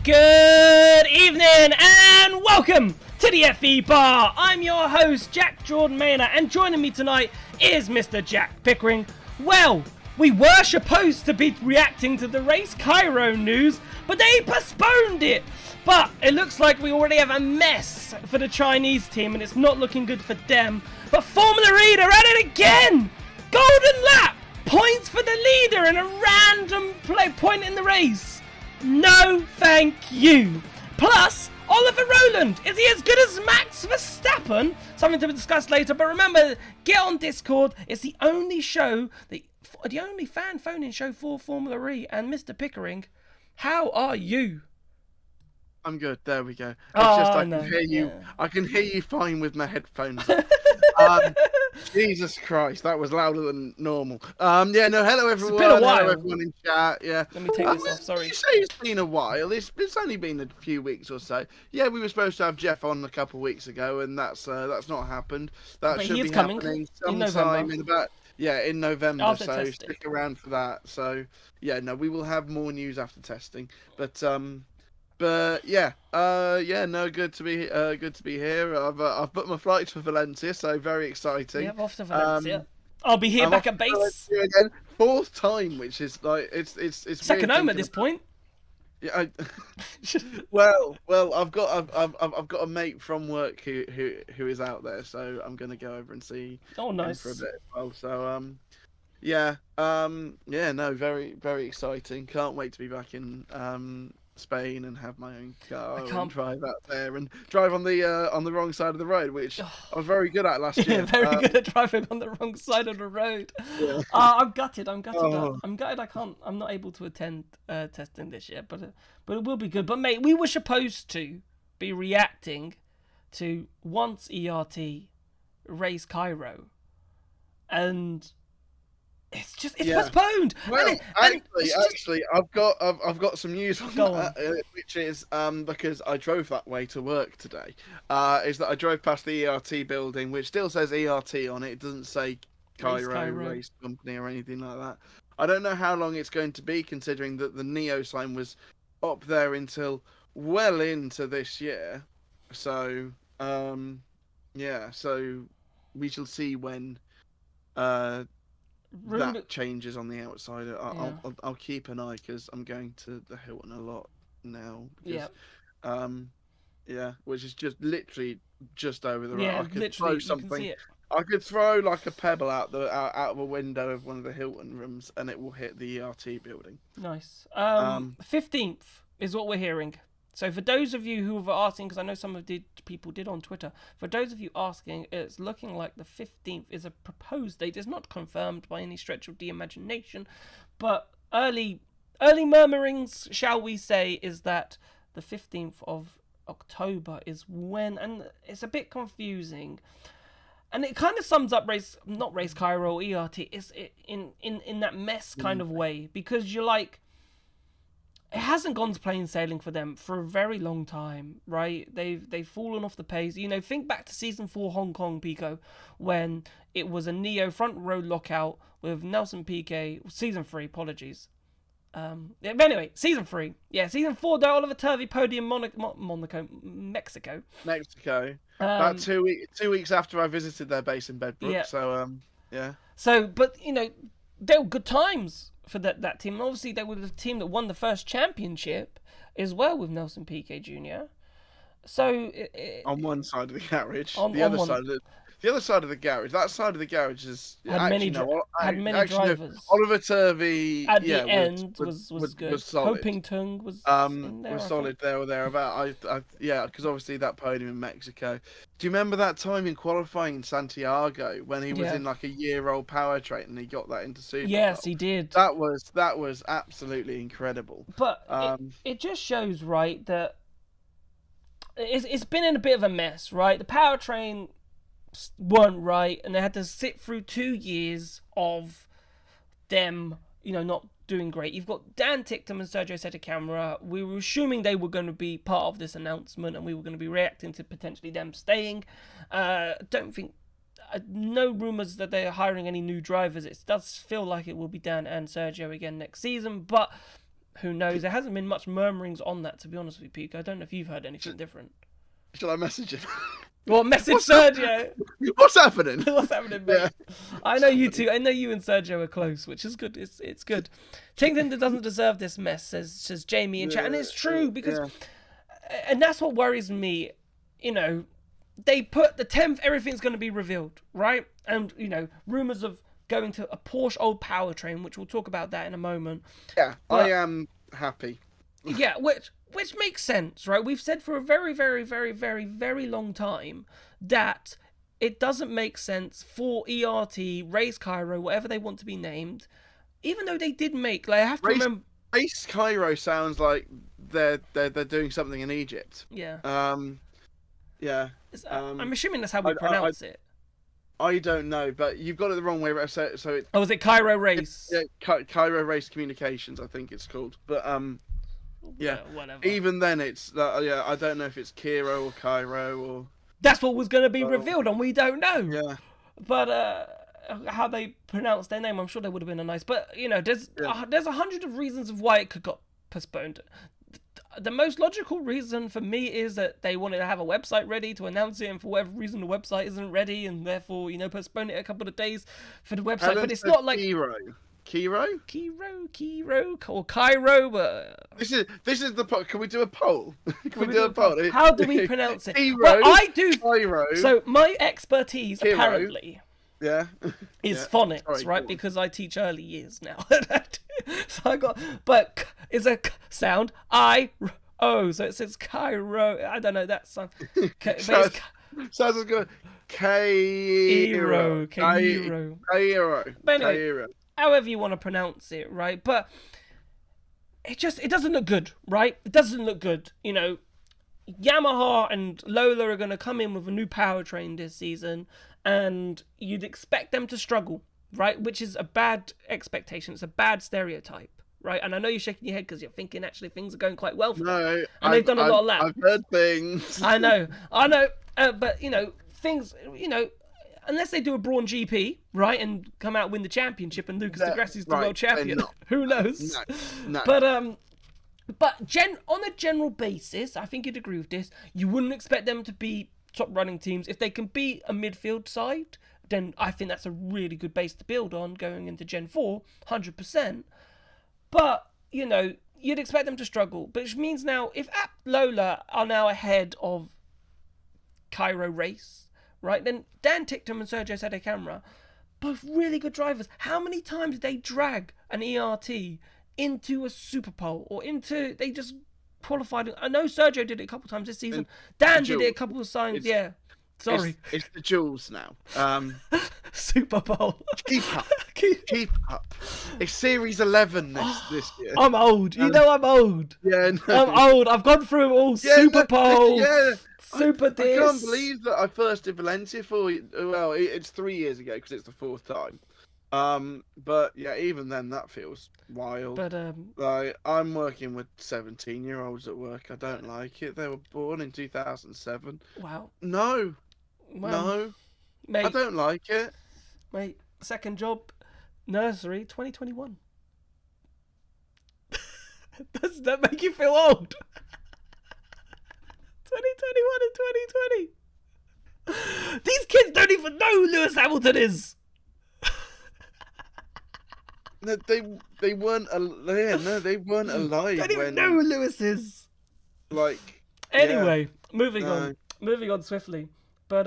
Good evening and welcome to the FE Bar. I'm your host, Jack Jordan Maynard, and joining me tonight is Mr. Jack Pickering. Well, we were supposed to be reacting to the race Kiro news, but they postponed it. But it looks like we already have a mess for the Chinese team, and it's not looking good for them. But Formula E, they're at it again! Golden lap! Points for the leader in a random point in the race. No, thank you. Plus, Oliver Rowland, is he as good as Max Verstappen? Something to discuss later, but remember, get on Discord. It's the only show, the only fan phone-in show for Formula E. And Mr. Pickering, how are you? I'm good. There we go. It's I can hear you. Yeah. I can hear you fine with my headphones. Jesus Christ, that was louder than normal. Hello everyone. It's been a while. Hello everyone in chat. Yeah. Let me take this off. Sorry. You say it's been a while. It's only been a few weeks or so. Yeah, we were supposed to have Jeff on a couple of weeks ago, and that's not happened. That should be happening sometime in November. After so testing. Stick around for that. So yeah, no, we will have more news after testing. Good to be here. I've booked my flights for Valencia, so very exciting. Yeah, off to Valencia. I'll be here back at base. Again, fourth time, which is like it's second home at this point. Yeah. Well, I've got a mate from work who is out there, so I'm gonna go over and see. Oh, nice. Him for a bit as well. So very very exciting. Can't wait to be back in Spain and have my own car and drive out there and drive on the wrong side of the road, which I was very good at last year. Very good at driving on the wrong side of the road. Yeah. I'm gutted. I'm gutted. I'm not able to attend testing this year, but it will be good. But mate, we were supposed to be reacting to once ERT race Kiro, and it's postponed. Well, actually, I've got some news on that, which is because I drove that way to work today. Is that I drove past the ERT building, which still says ERT on it. It doesn't say Kiro Race Company or anything like that. I don't know how long it's going to be, considering that the Neo sign was up there until well into this year. So so we shall see when that changes on the outside. I'll keep an eye because I'm going to the Hilton a lot now. Because, which is just literally just over the road. I could throw something. I could throw like a pebble out of a window of one of the Hilton rooms, and it will hit the ERT building. Nice. 15th is what we're hearing. So for those of you who are asking, because I know some of the people did on Twitter, for those of you asking, it's looking like the 15th is a proposed date. It's not confirmed by any stretch of the imagination, but early murmurings, shall we say, is that the 15th of October is when, and it's a bit confusing. And it kind of sums up not race Kiro, ERT, is in that mess kind of way, because you're like, it hasn't gone to plain sailing for them for a very long time, right? They've fallen off the pace. You know, think back to season 4 Hong Kong, Pico, when it was a Neo front row lockout with Nelson Piquet. Season 3, apologies. But anyway, season 3. Yeah, season 4 though, Oliver Turvey podium Mexico. About 2 weeks after I visited their base in Bedbrook. Yeah. So So, but you know, they were good times for that team. And obviously, they were the team that won the first championship as well with Nelson Piquet Jr. So on one side of the garage, the other side of the garage. That side of the garage is had many drivers. Oliver Turvey at the end was good. Was solid. Hopington was solid there or thereabout. Because obviously that podium in Mexico. Do you remember that time in qualifying in Santiago when he was in like a year-old powertrain and he got that into Super? Yes, he did. That was absolutely incredible. But it just shows, right, that it's been in a bit of a mess, right? The powertrain weren't right, and they had to sit through 2 years of them, not doing great. You've got Dan Ticktum and Sergio Sette-Camera. We were assuming they were going to be part of this announcement, and we were going to be reacting to potentially them staying. Don't think, no rumours that they're hiring any new drivers. It does feel like it will be Dan and Sergio again next season, but Who knows? There hasn't been much murmurings on that, to be honest with you, Peak. I don't know if you've heard anything different. Shall I message him? Well, message Sergio. What's happening? What's happening, mate? Yeah. I know you two. I know you and Sergio are close, which is good. It's good. Tington doesn't deserve this mess, says Jamie in chat, and it's true because, and that's what worries me. You know, they put the 10th. Everything's going to be revealed, right? And you know, rumors of going to a Porsche old powertrain, which we'll talk about that in a moment. Yeah, but I am happy. Yeah, which makes sense, right? We've said for a very, very, very, very, very long time that it doesn't make sense for ERT, Race Kiro, whatever they want to be named, even though they did make, like, I have to remember... Race Kiro sounds like they're doing something in Egypt. Yeah. Yeah. I'm assuming that's how we pronounce it. I don't know, but you've got it the wrong way. So it. Oh, is it Kiro Race? Yeah, Kiro Race Communications, I think it's called. But yeah. Whatever. Even then, it's I don't know if it's Kiro or Kiro or. That's what was going to be revealed, and we don't know. Yeah. But how they pronounce their name, I'm sure they would have been a nice. But you know, there's 100 of reasons of why it could got postponed. The most logical reason for me is that they wanted to have a website ready to announce it, and for whatever reason the website isn't ready, and therefore, you know, postpone it a couple of days for the website. But it's not like Kiro, or Cairo. But this is the poll. Can we do a poll? Can we do a poll? How do we pronounce it? Kiro, well, I do. Cairo, so my expertise Kiro, apparently. Yeah. Is phonics, sorry, right? Cool. Because I teach early years now. So I got, but is a sound I-O, so it says Cairo. I don't know that sound. Sounds as good. Cairo. But anyway, however you want to pronounce it, right? But it doesn't look good, right? It doesn't look good. You know, Yamaha and Lola are going to come in with a new powertrain this season, and you'd expect them to struggle, right? Which is a bad expectation. It's a bad stereotype, right? And I know you're shaking your head because you're thinking actually things are going quite well for them. And they've done a lot of laps. I've heard things. I know. But, you know, things, you know, unless they do a Brawn GP, right, and come out win the championship and Lucas Degrassi's the world champion, who knows? No. But on a general basis, I think you'd agree with this, you wouldn't expect them to be top running teams. If they can beat a midfield side, then I think that's a really good base to build on going into Gen 4, 100%. But, you know, you'd expect them to struggle. But which means now, if Lola are now ahead of Cairo Race, right, then Dan Ticktum and Sergio Sede Camera, both really good drivers. How many times did they drag an ERT into a Super Pole or they just qualified? I know Sergio did it a couple of times this season. Dan did it a couple of times. Yeah. Sorry. It's the Jules now. Super Bowl. Keep up. It's Series 11 this year. I'm old. You know I'm old. Yeah, no. I'm old. I've gone through all Super Bowl. Yeah. Super this. I can't believe that I first did Valencia it's 3 years ago because it's the fourth time. But yeah, even then that feels wild. But like I'm working with 17-year-olds at work. I don't like it. They were born in 2007. Wow. No. Well, no. Mate, I don't like it. Mate, second job, nursery, 2021. Does that make you feel old? 2021 and 2020. These kids don't even know who Lewis Hamilton is. No, they weren't. They weren't alive. Don't even know who Lewis is. Like. Anyway, moving on swiftly. But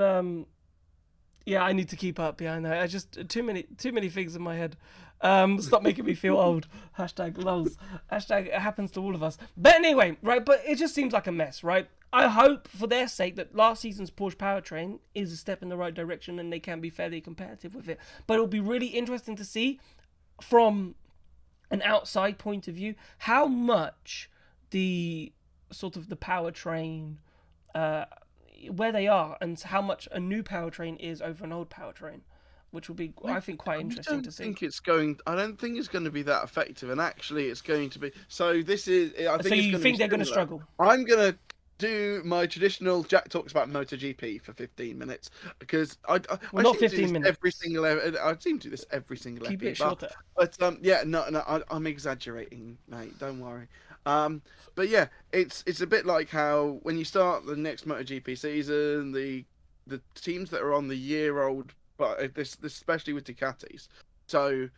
yeah, I need to keep up. Yeah, I know. I just too many things in my head. Stop making me feel old. Hashtag lols. Hashtag it happens to all of us. But anyway, right. But it just seems like a mess, right? I hope for their sake that last season's Porsche powertrain is a step in the right direction and they can be fairly competitive with it. But it'll be really interesting to see from an outside point of view how much the sort of the powertrain where they are and how much a new powertrain is over an old powertrain, which will be I think quite interesting to see. I don't think it's going to be that effective, and actually it's going to be. So this is. I think. So you think they're going to struggle? I'm going to do my traditional Jack talks about MotoGP for 15 minutes because I not seem to do 15 this minutes. every single. I seem to do this every single Keep episode. it shorter. But yeah, no, I'm exaggerating, mate. Don't worry. But yeah, it's a bit like how when you start the next MotoGP season, the teams that are on the year-old, but this especially with Ducatis. So,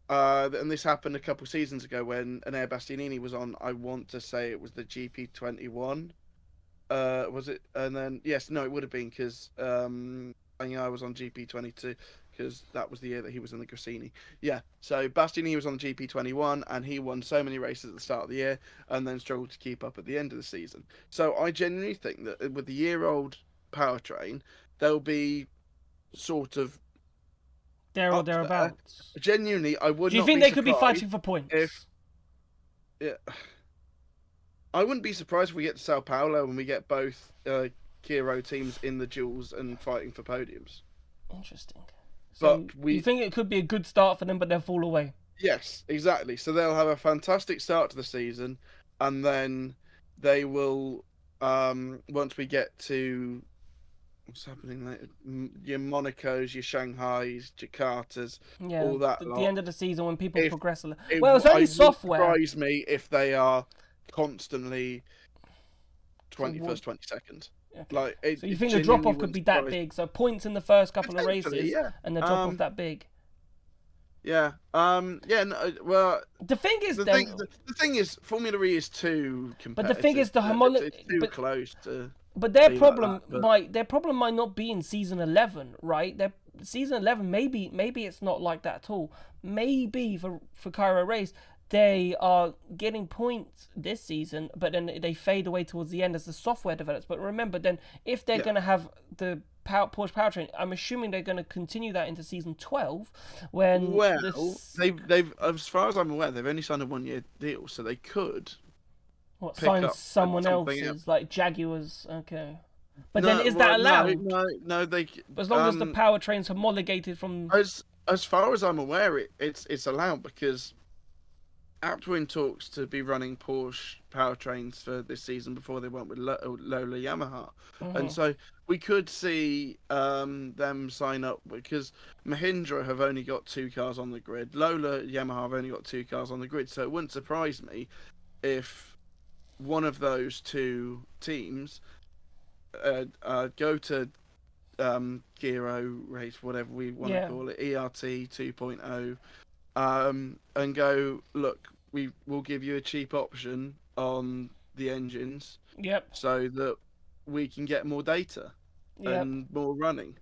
and this happened a couple seasons ago when Enea Bastianini was on. I want to say it was the GP21. Was it? And then yes, no, it would have been because I was on GP22 because that was the year that he was in the Gresini. Yeah, so Bastianini was on GP21 and he won so many races at the start of the year and then struggled to keep up at the end of the season. So I genuinely think that with the year-old powertrain, they'll be sort of there or thereabouts. Genuinely, I would. Do you think they could be fighting for points? Yeah, I wouldn't be surprised if we get to Sao Paulo and we get both Kiro teams in the duels and fighting for podiums. Interesting. So but you think it could be a good start for them, but they'll fall away? Yes, exactly. So they'll have a fantastic start to the season, and then they will, once we get to what's happening later, your Monacos, your Shanghais, Jakartas, all that. The end of the season when people progress a little. Well, it's only software. It would surprise me if they are constantly 21st, 22nd. Okay. Like, so you think the drop off could be that big? So points in the first couple of races, and the drop off that big. Yeah. Yeah. No, well, the thing is, the thing is, Formula E is too competitive. But the thing is, it's too close to. But their problem might not be in season 11, right? Season 11, maybe it's not like that at all. Maybe for Kiro Race, they are getting points this season, but then they fade away towards the end as the software develops. But remember, then if they're going to have the Porsche powertrain, I'm assuming they're going to continue that into season 12. They've as far as I'm aware, they've only signed a 1-year deal, so they could. Sign someone else's, like Jaguars, okay. But then is that allowed? No, they. As long as the powertrain's homologated from. As far as I'm aware, it's allowed because Aptwin talks to be running Porsche powertrains for this season before they went with Lola Yamaha, and so we could see them sign up because Mahindra have only got 2 cars on the grid. Lola Yamaha have only got 2 cars on the grid, so it wouldn't surprise me if one of those 2 teams go to Kiro Race, whatever we want to call it, ERT 2.0, and go, look, we will give you a cheap option on the engines, so that we can get more data and more running,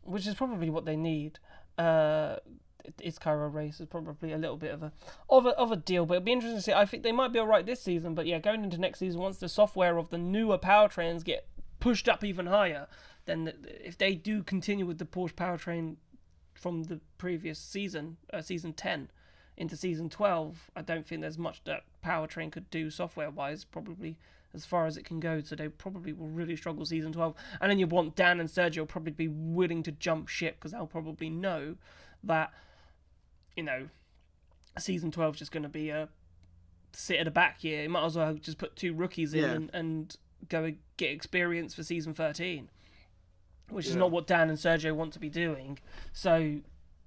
which is probably what they need. It's Kiro Race is probably a little bit of a deal, but it'll be interesting to see. I think they might be alright this season, but yeah, going into next season, once the software of the newer powertrains get pushed up even higher, then if they do continue with the Porsche powertrain from the previous season, season 10 into season 12, I don't think there's much that powertrain could do software wise, probably as far as it can go, so they probably will really struggle season 12. And then you want Dan and Sergio will probably be willing to jump ship because they'll probably know that, you know, season 12 is just going to be a sit at the back year. You might as well just put 2 rookies in and go get experience for season 13, which is not what Dan and Sergio want to be doing. So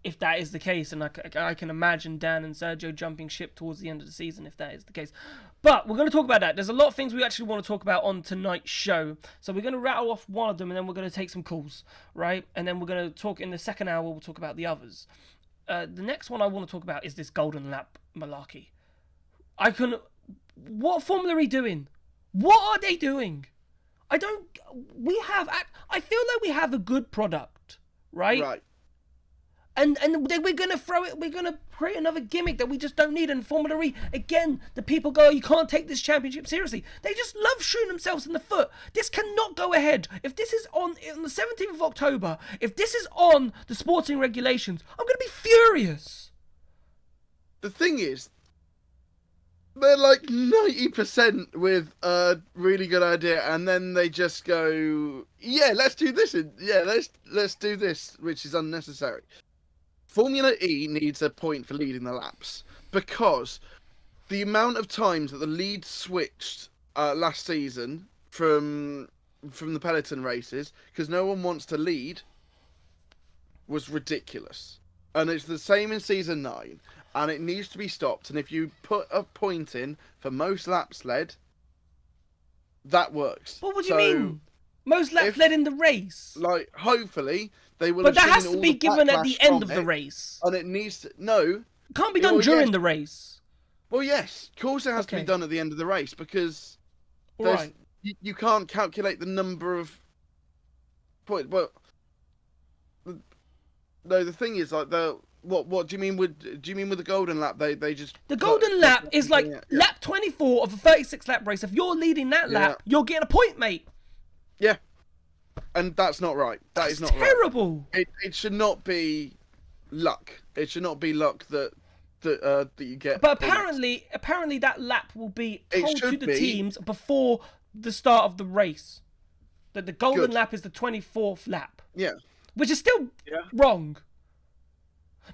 if that is the case, and I can imagine Dan and Sergio jumping ship towards the end of the season if that is the case. But we're going to talk about that. There's a lot of things we actually want to talk about on tonight's show. So we're going to rattle off one of them, and then we're going to take some calls, right? And then we're going to talk in the second hour, we'll talk about the others. The next one I want to talk about is this Golden Lap malarkey. What Formula E doing? What are they doing? I feel like we have a good product, right? Right. And then we're gonna create another gimmick that we just don't need. And Formula E, again, the people go, you can't take this championship seriously. They just love shooting themselves in the foot. This cannot go ahead. If this is on the 17th of October, if this is on the sporting regulations, I'm gonna be furious. The thing is, they're like 90% with a really good idea, and then they just go, yeah, let's do this. Let's do this, which is unnecessary. Formula E needs a point for leading the laps because the amount of times that the lead switched last season from the peloton races, because no one wants to lead, was ridiculous. And it's the same in season 9, and it needs to be stopped. And if you put a point in for most laps led, that works. But what do you mean? Most laps led in the race? Like, hopefully, they will But have that has seen to all be the given at the backlash end of from the it, race. and it needs to... No. It can't be done during the race. Well, yes. Of course it has to be done at the end of the race, because Right. you can't calculate the number of points. Well, no, the thing is, like, what do you mean with the golden lap? They just... The golden lap is like lap 24 of a 36 lap race. If you're leading that lap, you're getting a point, mate. Yeah. And that's not right. That's not terrible. Right. It should not be luck. It should not be luck that you get. But apparently that lap will be told to the teams before the start of the race. That the golden lap is the 24th lap. Yeah. Which is still wrong.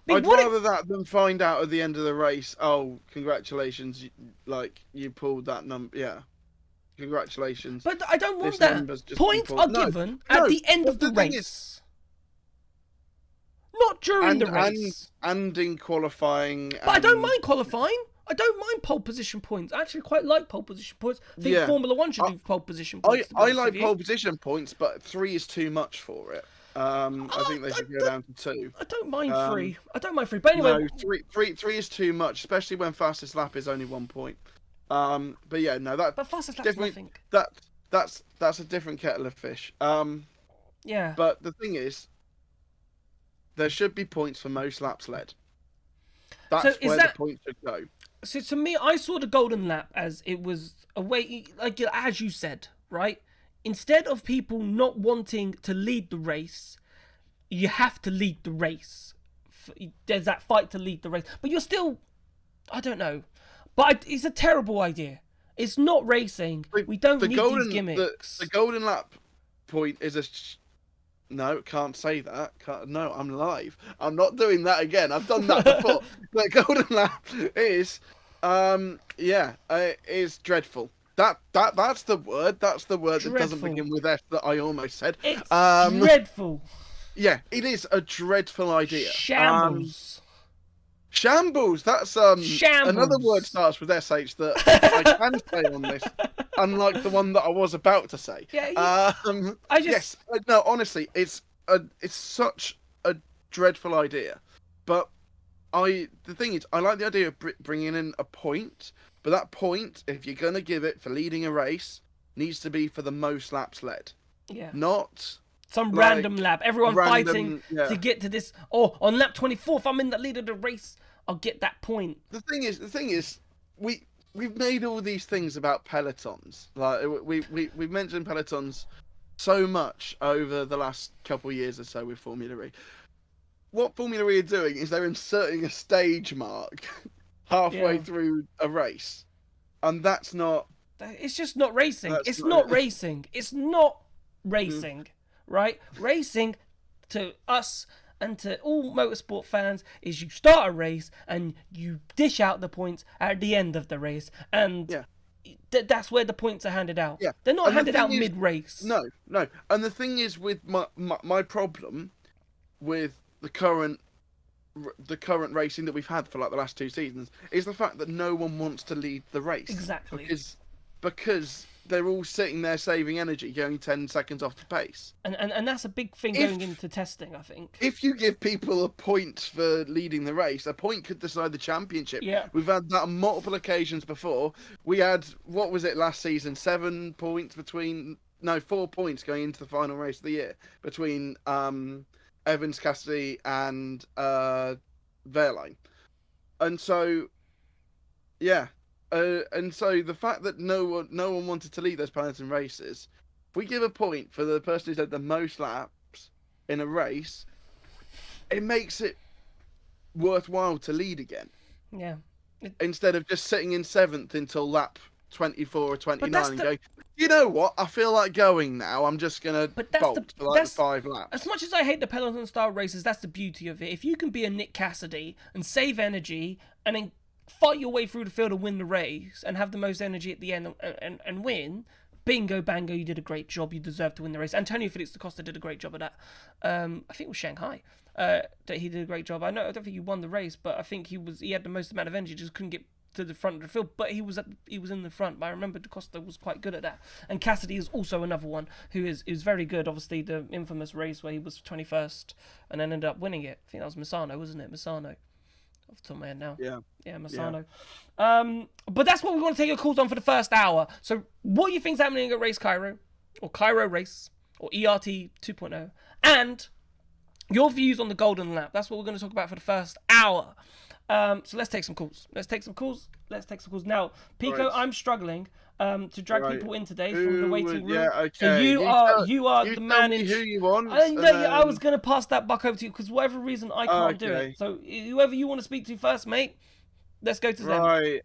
I'd rather that than find out at the end of the race, oh, congratulations, you pulled that number. Yeah. Congratulations. But I don't want that. Points are given at the end of the race. Not during the race. And in qualifying. But I don't mind qualifying. I don't mind pole position points. I actually quite like pole position points. I think Formula 1 should do pole position points. I like pole position points, but 3 is too much for it. I think they should go down to 2. I don't mind 3. I don't mind 3. But anyway, no, three is too much, especially when fastest lap is only 1 point. But yeah, no, that. But fastest lap is nothing. That's a different kettle of fish. Yeah. But the thing is, there should be points for most laps led. That's where the points should go. So to me, I saw the golden lap as it was a way, like as you said, right? Instead of people not wanting to lead the race, you have to lead the race. There's that fight to lead the race. But you're still, I don't know. But it's a terrible idea. It's not racing. We don't need these gimmicks. The golden lap point is a... No, can't say that. No, I'm live. I'm not doing that again. I've done that before. The golden lap is... is dreadful. That's the word. That's the word that doesn't begin with S that I almost said. It's dreadful. Yeah, it is a dreadful idea. Shambles. Shambles. That's Shambles. Another word starts with SH that I can say on this, unlike the one that I was about to say. Yeah. No, honestly, it's such a dreadful idea, but the thing is, I like the idea of bringing in a point. But that point, if you're going to give it for leading a race, needs to be for the most laps led. Yeah. Not some random lap. Everyone fighting to get to this. Oh, on lap 24, if I'm in the lead of the race, I'll get that point. The thing is, we've made all these things about pelotons. Like we've mentioned pelotons so much over the last couple of years or so with Formula E. What Formula E are doing is they're inserting a stage mark halfway through a race, and that's not. It's just not racing. It's not racing. It's not racing, right? Racing to us and to all motorsport fans is you start a race and you dish out the points at the end of the race, and that's where the points are handed out. Yeah. They're not handed out mid-race. No. And the thing is, with my problem with the current racing that we've had for like the last 2 seasons is the fact that no one wants to lead the race. Exactly. Because they're all sitting there saving energy, going 10 seconds off the pace. And that's a big thing going into testing, I think. If you give people a point for leading the race, a point could decide the championship. Yeah. We've had that on multiple occasions before. We had, what was it last season? 4 points going into the final race of the year between Evans, Cassidy, and Wehrlein. And so, and so the fact that no one wanted to lead those peloton races, if we give a point for the person who's had the most laps in a race, it makes it worthwhile to lead again. Yeah. Instead of just sitting in 7th until lap 24 or 29 and going, you know what? I feel like going now. I'm just going to bolt for like 5 laps. As much as I hate the peloton-style races, that's the beauty of it. If you can be a Nick Cassidy and save energy and then fight your way through the field and win the race and have the most energy at the end and win, Bingo bango, you did a great job. You deserve to win the race. Antonio Felix da Costa did a great job at that. I think it was Shanghai that he did a great job. I don't think he won the race, but I think he had the most amount of energy. Just couldn't get to the front of the field, but he was in the front. But I remember da Costa was quite good at that. And Cassidy is also another one who is very good. Obviously, the infamous race where he was 21st and then ended up winning it. I think that was Misano, wasn't it? Misano. Off the top of my head now. Yeah, Masano. Yeah. But that's what we want to take your calls on for the first hour. So what do you think's happening at Race Kiro? Or Kiro Race? Or ERT 2.0? And your views on the Golden Lap. That's what we're going to talk about for the first hour. So let's take some calls. Now, Pico, right. I'm struggling to drag people in today from the waiting room. Yeah, okay. So you are the man in. Who you want? I was going to pass that buck over to you because whatever reason I can't do it. So whoever you want to speak to first, mate, let's go to them. Right.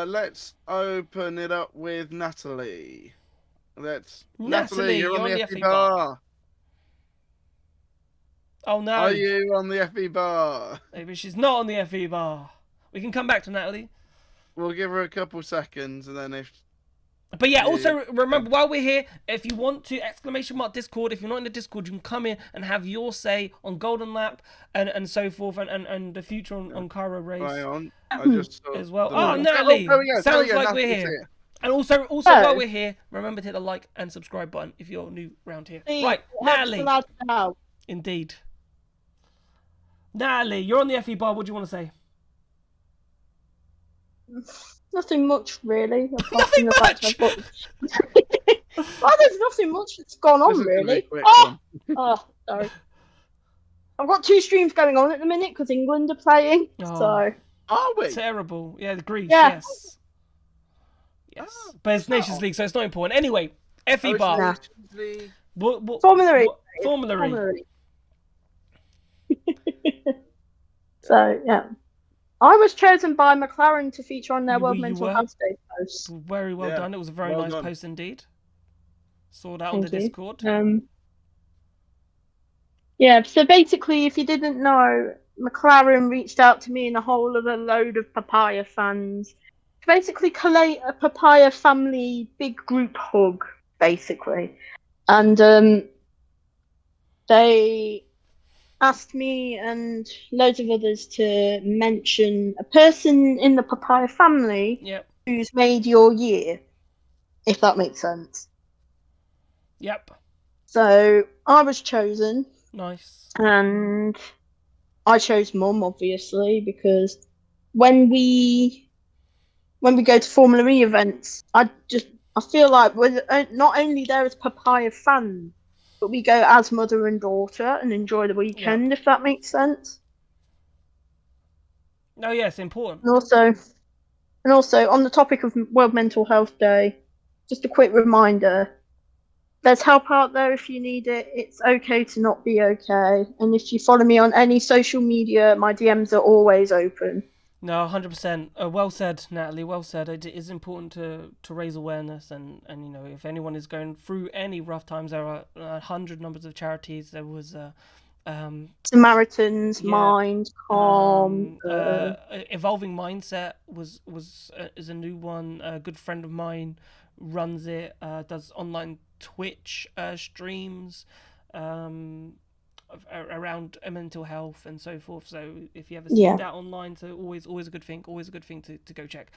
Let's open it up with Natalie. Natalie, you're on the FE bar. Oh no! Are you on the FE bar? Maybe she's not on the FE bar. We can come back to Natalie. We'll give her a couple seconds, and then if. But yeah, also remember while we're here, if you want to !Discord. If you're not in the Discord, you can come in and have your say on Golden Lap and so forth, and the future on Kiro Race. Right on. I just saw as well. Oh, Natalie! Sounds like we're here. And also while we're here, remember to hit the like and subscribe button if you're new around here. Right, Natalie. Indeed. Natalie, you're on the FE bar. What do you want to say? Nothing much, really. Nothing much? Well, there's nothing much that's gone on, really. Sorry. I've got 2 streams going on at the minute because England are playing. So. Are we? Terrible. Yeah, the Greece, yes. Yes. But it's Nations League, so it's not important. Anyway, FE bar. Formula E. Formula E. So, yeah. I was chosen by McLaren to feature on their World Mental Health Day post. Very well done. It was a very nice post indeed. Saw that on the Discord. Yeah, so basically, if you didn't know, McLaren reached out to me and a whole other load of Papaya fans to basically collate a Papaya family big group hug, basically. And they asked me and loads of others to mention a person in the Papaya family who's made your year, if that makes sense. Yep. So I was chosen. Nice. And I chose Mum, obviously, because when we go to Formula E events, I feel like we're not only there as Papaya fans, but we go as mother and daughter and enjoy the weekend, if that makes sense. No, yeah, it's important. And also, on the topic of World Mental Health Day, just a quick reminder, there's help out there if you need it. It's okay to not be okay. And if you follow me on any social media, my DMs are always open. No, 100%. Well said, Natalie. Well said. It is important to raise awareness, and you know, if anyone is going through any rough times, there are 100 numbers of charities. There was Samaritans, Mind, Calm, Evolving Mindset is a new one. A good friend of mine runs it. Does online Twitch streams. Around mental health and so forth. So if you ever see that online, so always a good thing. Always a good thing to go check.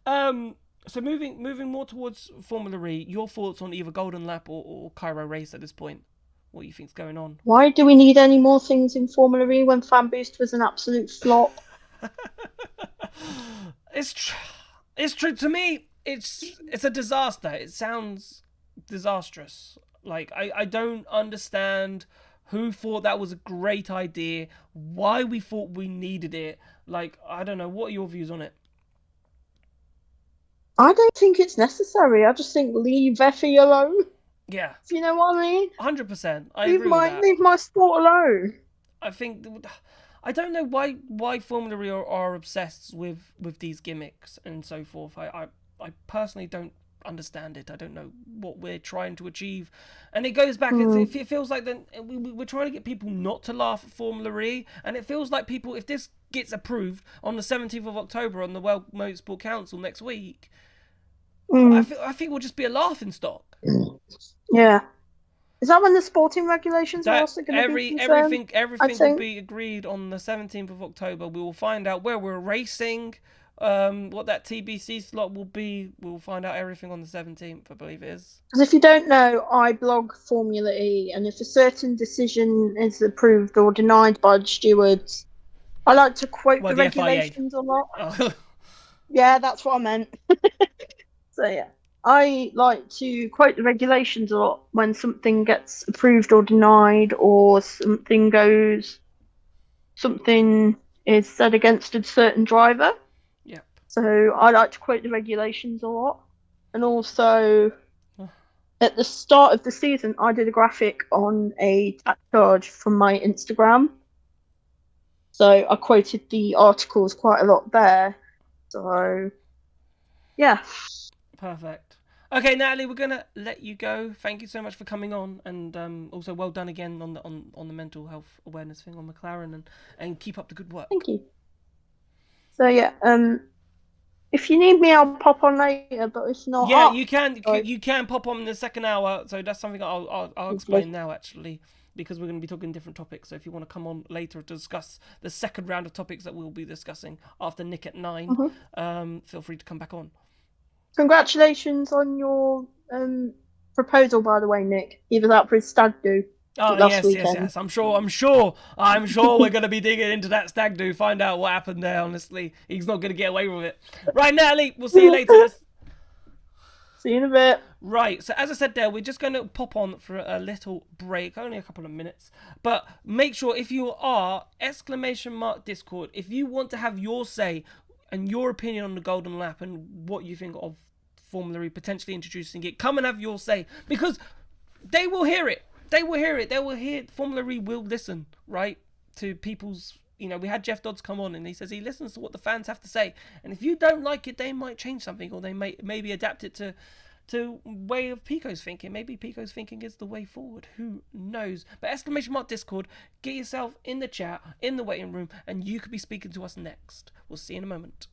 So moving more towards Formula E, your thoughts on either Golden Lap or Kiro Race at this point? What do you think's going on? Why do we need any more things in Formula E when Fan Boost was an absolute flop? It's true to me. It's a disaster. It sounds disastrous. Like I don't understand who thought that was a great idea, why we thought we needed it. Like, I don't know. What are your views on it? I don't think it's necessary. I just think leave Effie alone. Yeah. Do you know what I mean? 100%. I agree with that. Leave my sport alone. I think... I don't know why Formula E are obsessed with these gimmicks and so forth. I personally don't understand it. I don't know what we're trying to achieve, and it goes back. It feels like then we're trying to get people not to laugh at Formula E, and it feels like people, if this gets approved on the 17th of October on the World Motorsport Council next week, I Mm. think it will just be a laughing stock. Yeah. Is that when the sporting regulations are That also going to be confirmed? everything will be agreed on the 17th of October. We will find out where we're racing, what that TBC slot will be. We'll find out everything on the 17th, I believe it is. Because if you don't know, I blog Formula E, and if a certain decision is approved or denied by the stewards, I like to quote the regulations a lot. Oh. Yeah, that's what I meant. So yeah, I like to quote the regulations a lot when something gets approved or denied, or something is said against a certain driver. Yep. So I like to quote the regulations a lot, and also at the start of the season, I did a graphic on a tax charge from my Instagram. So I quoted the articles quite a lot there. So yeah. Perfect. Okay, Natalie, we're gonna let you go. Thank you so much for coming on, and also well done again on the mental health awareness thing on McLaren, and keep up the good work. Thank you. So yeah, if you need me, I'll pop on later. But if not, yeah, you can pop on in the second hour. So that's something I'll explain now, actually, because we're going to be talking different topics. So if you want to come on later to discuss the second round of topics that we'll be discussing after Nick at 9, feel free to come back on. Congratulations on your proposal, by the way, Nick. He was out for his stag do. Oh yes. I'm sure we're gonna be digging into that stag do, find out what happened there. Honestly, he's not gonna get away with it. Right, Natalie, we'll see you later. See you in a bit. Right, so as I said there, we're just going to pop on for a little break, only a couple of minutes. But make sure, if you are !Discord, if you want to have your say and your opinion on the Golden Lap and what you think of Formula E potentially introducing it, come and have your say, because they will hear it. They will hear Formula E will listen, right, to people's, we had Jeff Dodds come on and he says he listens to what the fans have to say. And if you don't like it, they might change something, or they may maybe adapt it to way of Pico's thinking. Maybe Pico's thinking is the way forward. Who knows? But !Discord, get yourself in the chat, in the waiting room, and you could be speaking to us next. We'll see you in a moment.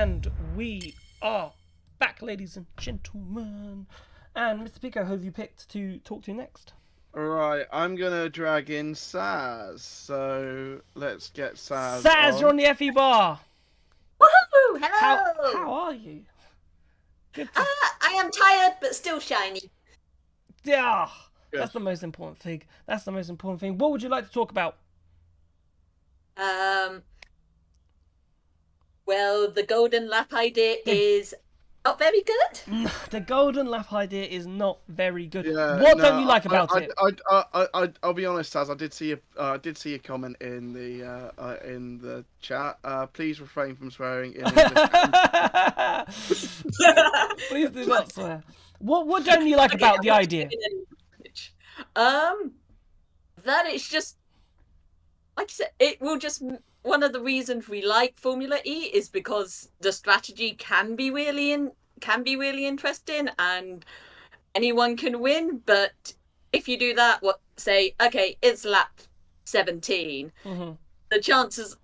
And we are back, ladies and gentlemen. And Mr. Pico, who have you picked to talk to next? Alright, I'm gonna drag in Saz. So let's get Saz. Saz, you're on the FE bar. Woohoo! Hello! How are you? Good I am tired, but still shiny. Yeah, that's the most important thing. What would you like to talk about? Well, the golden lap idea is not very good. The golden lap idea is not very good. Yeah, What don't you like about it? I'll be honest, Saz. I did see a comment in the chat. Please refrain from swearing in English. Please do not swear. What don't you like about the idea? That it's just, like I said, it will just. One of the reasons we like Formula E is because the strategy can be really interesting and anyone can win. But if you do that, okay, it's lap 17, the chances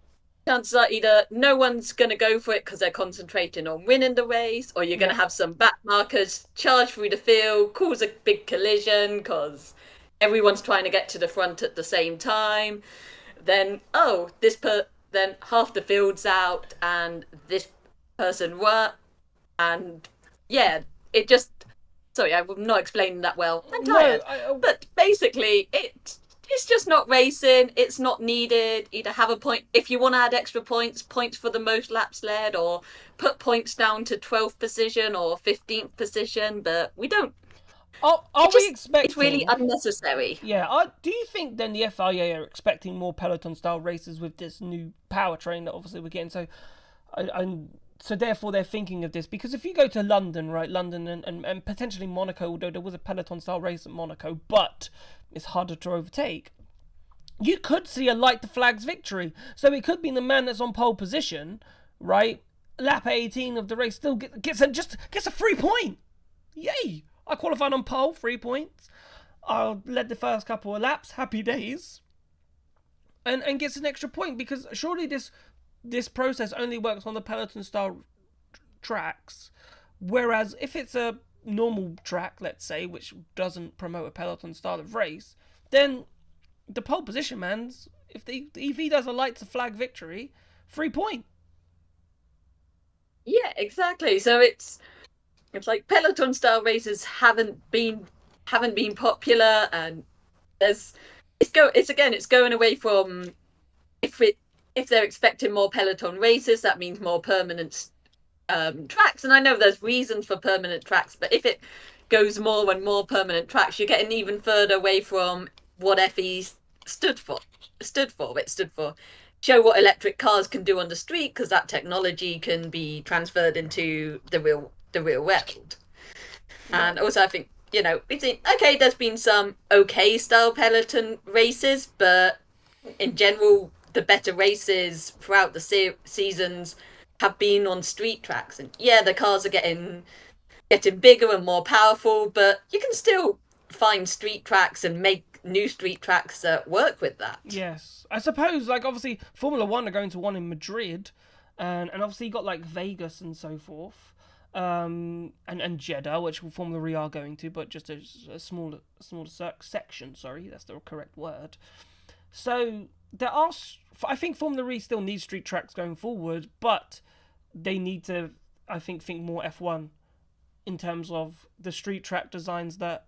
are either no one's going to go for it because they're concentrating on winning the race, or you're going to have some back markers charge through the field, cause a big collision because everyone's trying to get to the front at the same time. Then then half the field's out and this person won, and it just. Sorry, I'm not explaining that well. I'm tired. But basically, it's just not racing. It's not needed. Either have a point if you want to add extra points for the most laps led, or put points down to 12th position or 15th position. But we don't. It's really unnecessary. Yeah. Do you think then the FIA are expecting more peloton-style races with this new powertrain that obviously we're getting? So therefore they're thinking of this, because if you go to London, right, and potentially Monaco, although there was a peloton-style race at Monaco, but it's harder to overtake, you could see a light the flags victory. So it could be the man that's on pole position, right, lap 18 of the race still gets a free point. Yay! I qualified on pole, 3 points. I led the first couple of laps, happy days, and gets an extra point, because surely this process only works on the peloton style tracks, whereas if it's a normal track, let's say, which doesn't promote a peloton style of race, then the pole position man's, if the EV does a light to flag victory, 3 point. Yeah, exactly. So it's like peloton style races haven't been popular, and it's going away from, if they're expecting more peloton races, that means more permanent tracks. And I know there's reasons for permanent tracks, but if it goes more and more permanent tracks, you're getting even further away from what FE stood for. It stood for show what electric cars can do on the street, because that technology can be transferred into the real world. And also I think, we've seen, okay, there's been some okay style peloton races, but in general the better races throughout the seasons have been on street tracks. And the cars are getting bigger and more powerful, but you can still find street tracks and make new street tracks that work with that. Yes, I suppose, like, obviously Formula 1 are going to one in Madrid, and obviously you got like Vegas and so forth, and Jeddah, which Formula E are going to, but just a smaller section, sorry, that's the correct word. So I think Formula E still needs street tracks going forward, but they need to, I think more F1 in terms of the street track designs that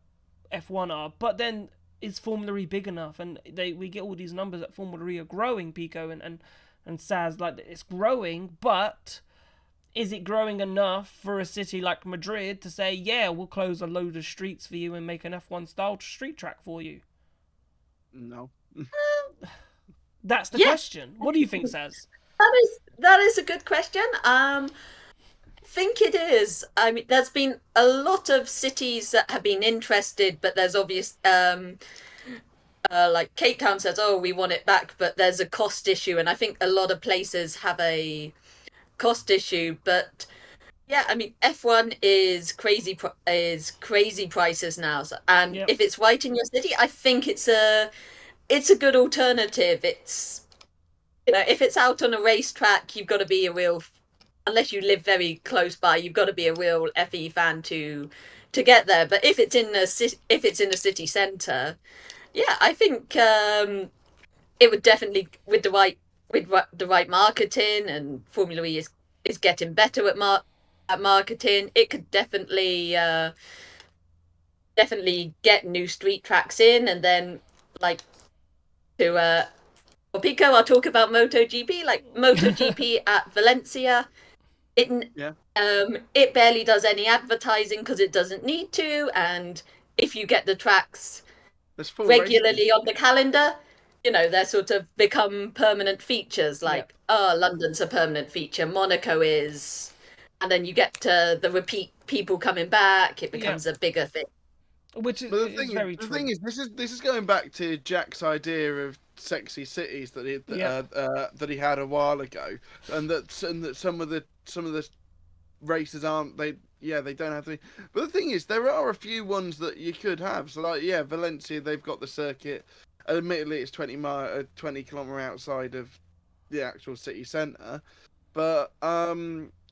F1 are. But then, is Formula E big enough? And we get all these numbers that Formula E are growing, Pico and Saz, like, it's growing, but is it growing enough for a city like Madrid to say, yeah, we'll close a load of streets for you and make an F1 style street track for you? No. That's the question. What do you think, Saz? That is a good question. I think it is. I mean, there's been a lot of cities that have been interested, but there's obvious, like Cape Town says, oh, we want it back, but there's a cost issue, and I think a lot of places have a cost issue. But yeah, I mean, F1 is crazy prices now, and if it's right in your city, I think it's a good alternative. It's, if it's out on a racetrack, you've got to be a real unless you live very close by, you've got to be a real FE fan to get there. But if it's in a city centre, yeah, I think it would definitely, with the right marketing, and Formula E is getting better at marketing. It could definitely get new street tracks in, and then like to Pico, I'll talk about MotoGP. Like MotoGP at Valencia, it barely does any advertising because it doesn't need to, and if you get the tracks regularly on the calendar, they're sort of become permanent features. Like, London's a permanent feature, Monaco is, and then you get to the repeat people coming back. It becomes a bigger thing. Which is, very true. The thing is, this is going back to Jack's idea of sexy cities that he had a while ago, and that some of the races aren't they don't have to be. But the thing is, there are a few ones that you could have. So like Valencia, they've got the circuit. Admittedly, it's 20 kilometer outside of the actual city centre, but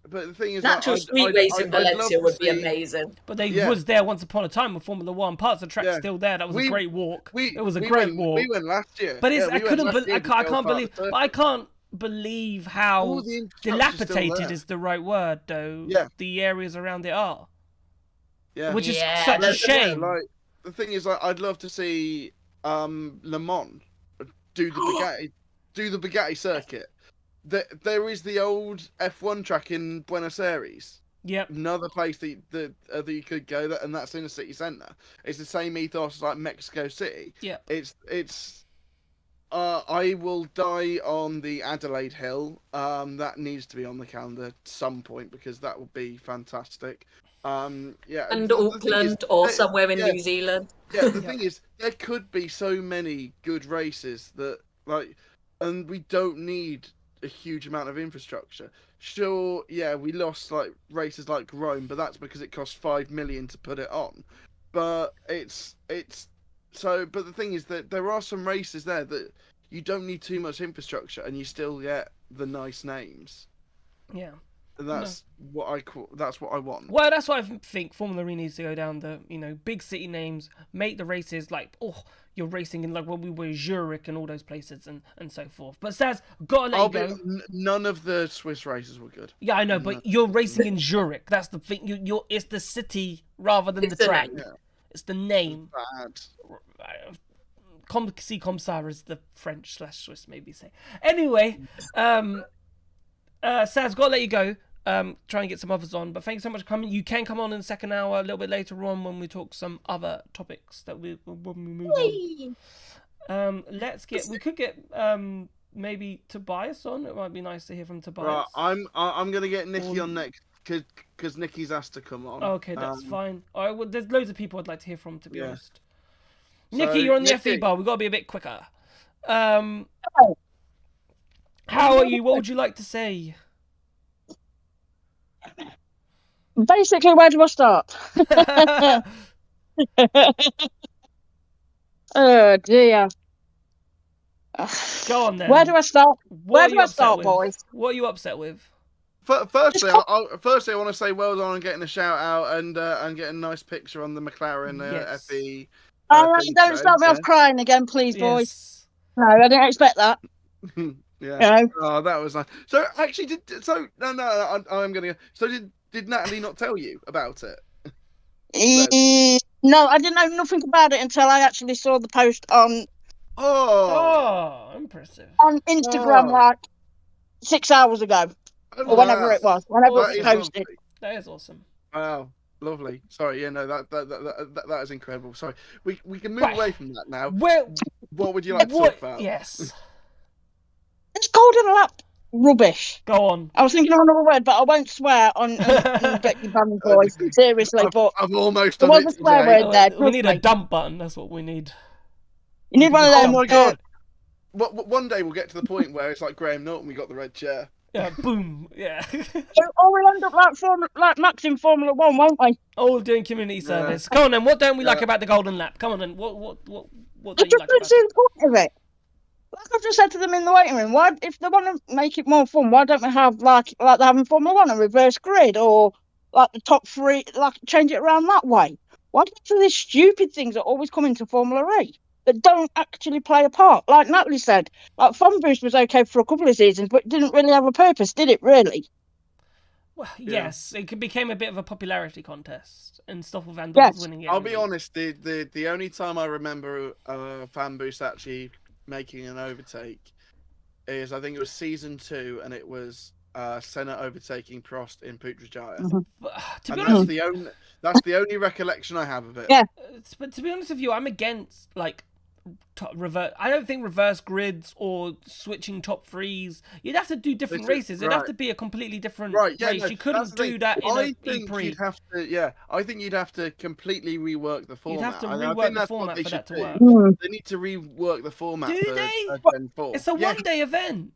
the thing is, natural street race in Valencia would be amazing. But they was there once upon a time with Formula One. Parts of the track's still there. That was a great walk. It was a great walk. We went last year. But I can't believe how dilapidated is the right word, though. Yeah. The areas around it are. Yeah. Which is such a shame. Like, the thing is, I'd love to see Le Mans do the Bugatti circuit. There is the old F1 track in Buenos Aires. Yep. Another place that you could go, and that's in a city centre. It's the same ethos like Mexico City. Yeah. It's. I will die on the Adelaide Hill. That needs to be on the calendar at some point because that would be fantastic. And Auckland or somewhere in New Zealand. Yeah, the thing is, there could be so many good races that and we don't need a huge amount of infrastructure. Sure, we lost like races like Rome, but that's because it cost $5 million to put it on. But but the thing is that there are some races there that you don't need too much infrastructure, and you still get the nice names. Yeah. And that's what I want. Well, that's why I think Formula E needs to go down the big city names, make the races like you're racing in like when we were Zurich and all those places and so forth. But Saz, gotta let you go. None of the Swiss races were good. Yeah, I know, but you're racing in Zurich. That's the thing. It's the city rather than the track. It's the name. Bad. Comme ça, as the French/Swiss maybe say. Anyway, Saz, gotta let you go. Try and get some others on, but thanks so much for coming. You can come on in the second hour a little bit later on when we talk some other topics that when we move on. We could get maybe Tobias on. It might be nice to hear from Tobias. Right, I'm gonna get Nikki on next because Nikki's asked to come on. Okay, that's fine. All right, well, there's loads of people I'd like to hear from, to be honest. Nikki, you're on the FE bar. We've got to be a bit quicker. How are you? What would you like to say? Basically, where do I start? Oh dear. Go on then. Where do I start? Where do I start, boys? What are you upset with? Firstly, I want to say well done on getting a shout out and getting a nice picture on the McLaren FE. All right, don't start me off crying again, please, boys. No, I didn't expect that. Yeah. Oh, that was nice. So actually, I'm gonna go. So did Natalie not tell you about it? No, I didn't know nothing about it until I actually saw the post on. Oh, impressive. On Instagram, like 6 hours ago, or whenever it was. Whenever it was posted. That is awesome. Wow. Lovely. Sorry, that is incredible. Sorry, we can move away from that now. What would you like to talk about? Yes. It's golden lap rubbish. Go on. I was thinking of another word, but I won't swear on get your banned, boys. Seriously, but I've almost there was a swear word there. We need a dump button. That's what we need. You need one of them. Oh my god! One day we'll get to the point where it's like Graham Norton. We got the red chair. Yeah, boom. Yeah. Or we'll end up like Max in Formula 1, won't we? All doing community service. Come on then. What don't we like about the golden lap? Come on then. What don't you like about it? I just don't see the point of it. like I've just said to them in the waiting room, why, if they want to make it more fun, why don't we have like they're having Formula One, a reverse grid, or like the top three, like change it around that way? Why do these stupid things that always come into Formula E that don't actually play a part? Like Natalie said, like Fun Boost was okay for a couple of seasons, but it didn't really have a purpose, did it? Really? Well, yes, it became a bit of a popularity contest, and Stoffel Van Dam Yes. was winning it. I'll be honest, the only time I remember Fan Boost actually making an overtake is, I think it was season 2, and it was Senna overtaking Prost in Putrajaya. To be And honest, that's the only recollection I have of it. Yeah. but to be honest with you, I'm against like reverse. I don't think reverse grids or switching top threes. You'd have to do different races. It'd have to be a completely different race. You couldn't do that in a E-Prix. You'd have to, I think you'd have to completely rework the format. You'd have to rework the format for that to work. They need to rework the format Do for they? Gen 4. It's a one-day event.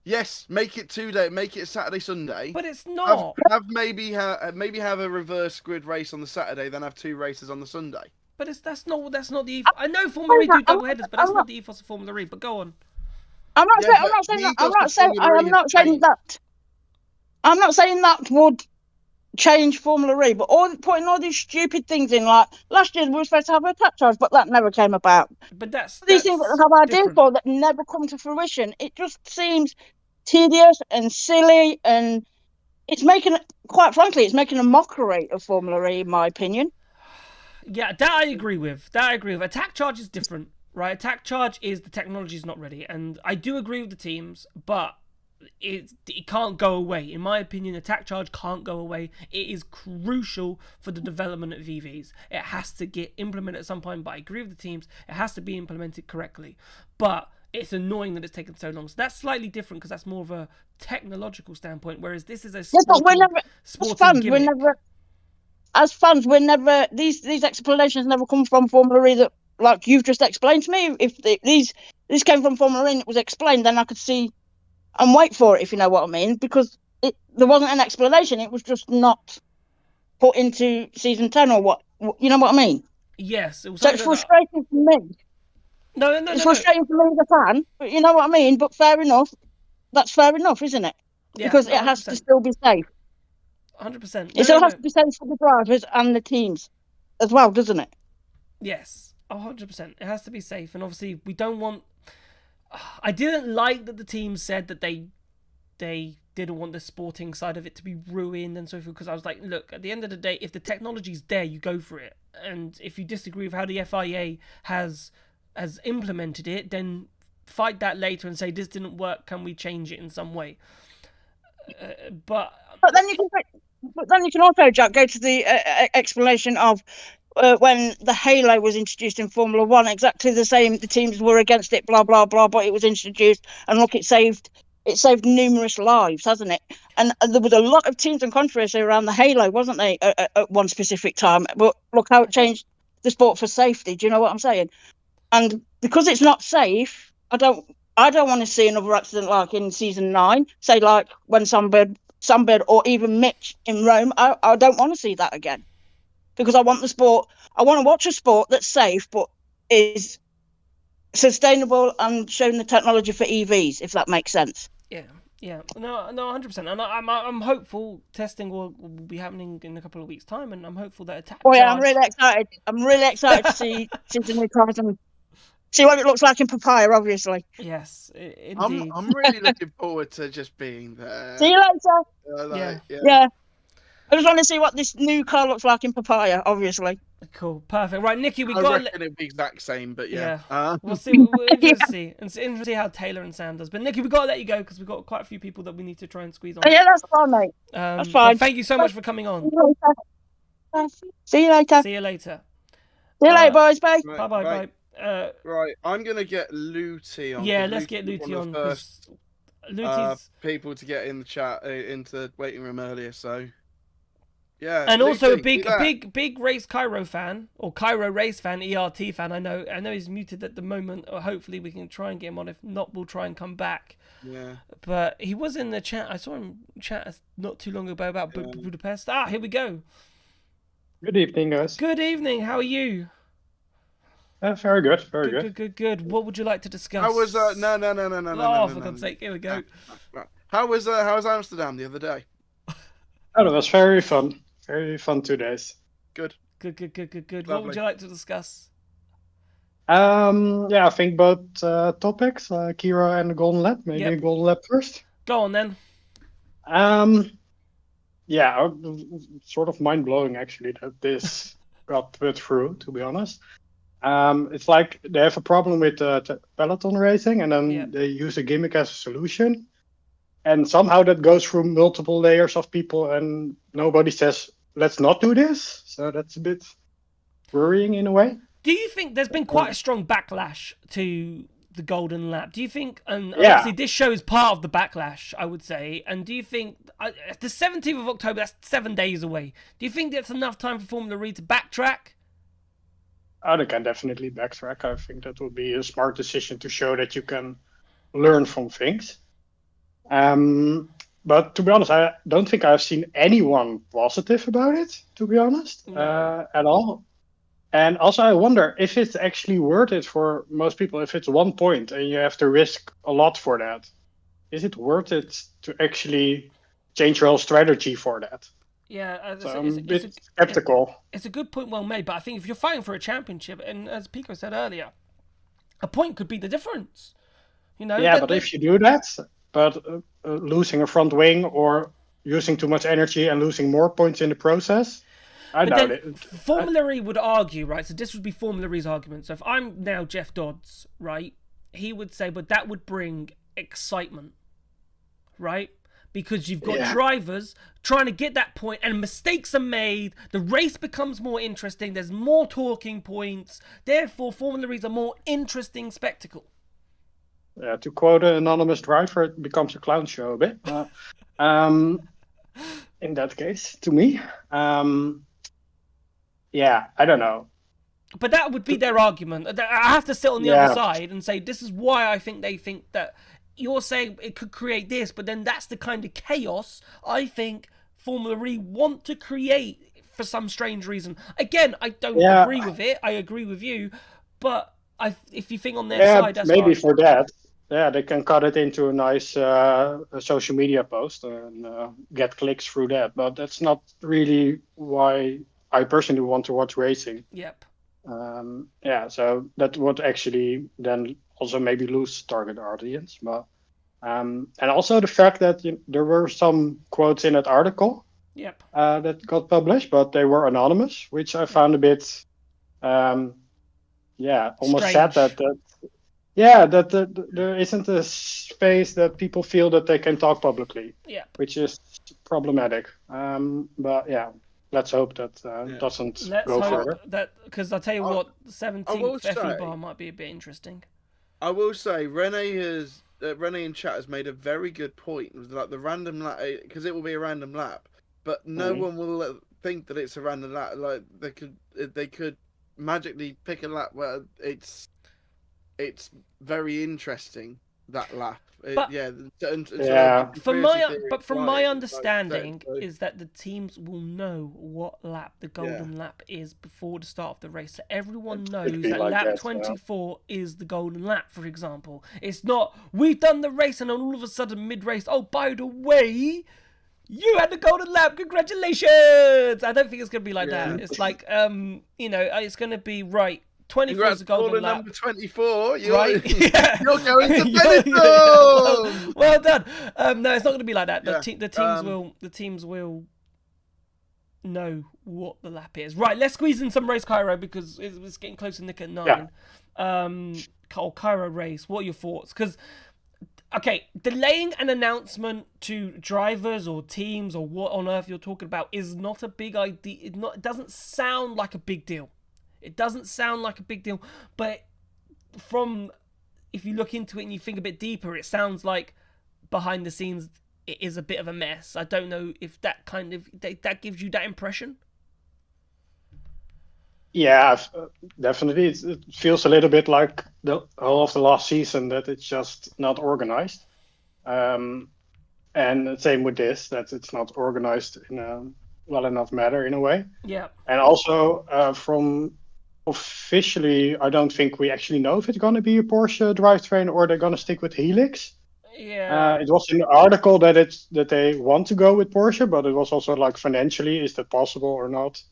Yes, make it 2 day, make it Saturday, Sunday. But it's not. Maybe have a reverse grid race on the Saturday, then have 2 races on the Sunday. But that's not the ethos. I know Formula E do double headers, but that's not the ethos of Formula E. But go on. I'm not saying that would change Formula E, but putting all these stupid things in, like last year we were supposed to have a attack charge, but that never came about. But that's these things that they have ideas for that never come to fruition. It just seems tedious and silly, and it's making, quite frankly, it's making a mockery of Formula E, in my opinion. Yeah, that I agree with. Attack charge is different, right? Attack charge is the technology's not ready, and I do agree with the teams, but it can't go away. In my opinion, attack charge can't go away. It is crucial for the development of EVs. It has to get implemented at some point, but I agree with the teams. It has to be implemented correctly. But it's annoying that it's taken so long. So that's slightly different because that's more of a technological standpoint, whereas this is a sporting gimmick. As fans, these explanations never come from Formula E that, like you've just explained to me. If these came from Formula E and it was explained, then I could see and wait for it, if you know what I mean, because there wasn't an explanation. It was just not put into season 10 or what, you know what I mean? Yes. It was so it's frustrating for me. No. It's frustrating for me as a fan, but you know what I mean? But fair enough. That's fair enough, isn't it? Yeah, because 100%. It has to still be safe. 100%. It still has to be safe for the drivers and the teams as well, doesn't it? Yes, 100%. It has to be safe, and obviously we don't want. I didn't like that the team said that they didn't want the sporting side of it to be ruined and so forth, because I was like, look, at the end of the day, if the technology's there, you go for it. And if you disagree with how the FIA has implemented it, then fight that later and say, this didn't work, can we change it in some way? But then you can also, Jack, go to the explanation of when the Halo was introduced in Formula One, exactly the same. The teams were against it, blah blah blah, but it was introduced, and look, it saved numerous lives, hasn't it? And there was a lot of teams and controversy around the Halo, wasn't there, at one specific time? But look how it changed the sport for safety. Do you know what I'm saying? And because it's not safe, I don't want to see another accident like in season 9. Say like when Sunbird or even Mitch in Rome. I don't want to see that again. Because I want I want to watch a sport that's safe but is sustainable and showing the technology for EVs, if that makes sense. Yeah. No, 100%. And I'm hopeful testing will be happening in a couple of weeks' time, and I'm hopeful that attack. Yeah, I'm really excited. I'm really excited to see the new cars and see what it looks like in Papaya, obviously. Yes, indeed. I'm really looking forward to just being there. See you later. Yeah. I just want to see what this new car looks like in Papaya, obviously. Cool, perfect. Right, Nikki, I reckon it'll be the exact same, but yeah. We'll see. We'll see. And it's interesting to see how Taylor and Sam does. But Nikki, we've got to let you go because we've got quite a few people that we need to try and squeeze on. Yeah, that's fine, mate. That's fine. Thank you so much for coming on. See you later. See you later. See you later, boys. Bye. Bye. Right, I'm going to get Looty on. Yeah, let's get Looty on. First people to get in the chat, into the waiting room earlier, so... Yeah, and also a big race Kiro fan, or Kiro race fan, ERT fan. I know he's muted at the moment, or hopefully we can try and get him on. If not, we'll try and come back. Yeah. But he was in the chat. I saw him chat not too long ago about Budapest. Here we go. Good evening, guys. Good evening. How are you? Very good, very good. Good. What would you like to discuss? How was no. Oh, for God's sake, here we go. No. How was Amsterdam the other day? Oh, that was very fun. Very fun 2 days. Good. Good. Lovely. What would you like to discuss? I think both topics, Kiro and the Golden Lab. Maybe Golden Lab first. Go on then. Sort of mind blowing actually that this got put through. To be honest, it's like they have a problem with peloton racing, and then they use a gimmick as a solution, and somehow that goes through multiple layers of people, and nobody says let's not do this. So that's a bit worrying in a way. Do you think there's been quite a strong backlash to the Golden Lap? Do you think, and obviously this show is part of the backlash, I would say, and do you think, the 17th of October, that's 7 days away, do you think that's enough time for Formula E to backtrack? Oh, they can definitely backtrack. I think that would be a smart decision to show that you can learn from things. But to be honest, I don't think I've seen anyone positive about it, to be honest, at all. And also, I wonder if it's actually worth it for most people. If it's 1 point and you have to risk a lot for that, is it worth it to actually change your whole strategy for that? Yeah, so I'm a bit skeptical. It's a good point, well made. But I think if you're fighting for a championship, and as Pico said earlier, a point could be the difference. You know. Yeah, but if you do that, but losing a front wing or using too much energy and losing more points in the process. I doubt it. Formula E would argue, right? So this would be Formula E's argument. So if I'm now Jeff Dodds, right, he would say, but that would bring excitement, right? Because you've got drivers trying to get that point and mistakes are made. The race becomes more interesting. There's more talking points. Therefore, Formula E's a more interesting spectacle. Yeah, to quote an anonymous driver, it becomes a clown show a bit. In that case, to me. Yeah, I don't know. But that would be their argument. I have to sit on the other side and say, this is why I think they think that you're saying it could create this, but then that's the kind of chaos I think Formula E want to create for some strange reason. Again, I don't agree with it. I agree with you. But if you think on their side, that's maybe for that. Yeah, they can cut it into a nice social media post and get clicks through that. But that's not really why I personally want to watch racing. Yep. So that would actually then also maybe lose target audience. But and also the fact that there were some quotes in that article. Yep. That got published, but they were anonymous, which I found a bit, almost sad that there isn't a space that people feel that they can talk publicly. Yeah. Which is problematic. But yeah. Let's hope that doesn't go further. Because I'll tell you what, 17th FE bar might be a bit interesting. I will say, Rene in chat has made a very good point. Like the random lap, because it will be a random lap, but no one will think that it's a random lap. Like they could magically pick a lap where it's very interesting, that lap. From my understanding is that the teams will know what lap the golden lap is before the start of the race, so everyone knows that lap 24 is the golden lap. For example, it's not we've done the race and then all of a sudden mid-race, oh by the way, you had the golden lap, congratulations. I don't think it's gonna be like that. It's like it's gonna be right. 24 is a golden lap. Number 24, you're right? You're going to Benetton. Well done. No, it's not going to be like that. The teams will know what the lap is. Right, let's squeeze in some race Kiro because it's getting close to nick at 9. Kiro race. What are your thoughts? Because delaying an announcement to drivers or teams or what on earth you're talking about is not a big idea. It doesn't sound like a big deal. It doesn't sound like a big deal, but if you look into it and you think a bit deeper, it sounds like behind the scenes it is a bit of a mess. I don't know if that that gives you that impression. Yeah, definitely. It feels a little bit like the whole of the last season that it's just not organized. And the same with this, that it's not organized in a well enough manner in a way. Yeah. And also from officially, I don't think we actually know if it's going to be a Porsche drivetrain or they're going to stick with Helix. Yeah. It was in the article that they want to go with Porsche, but it was also like financially, is that possible or not?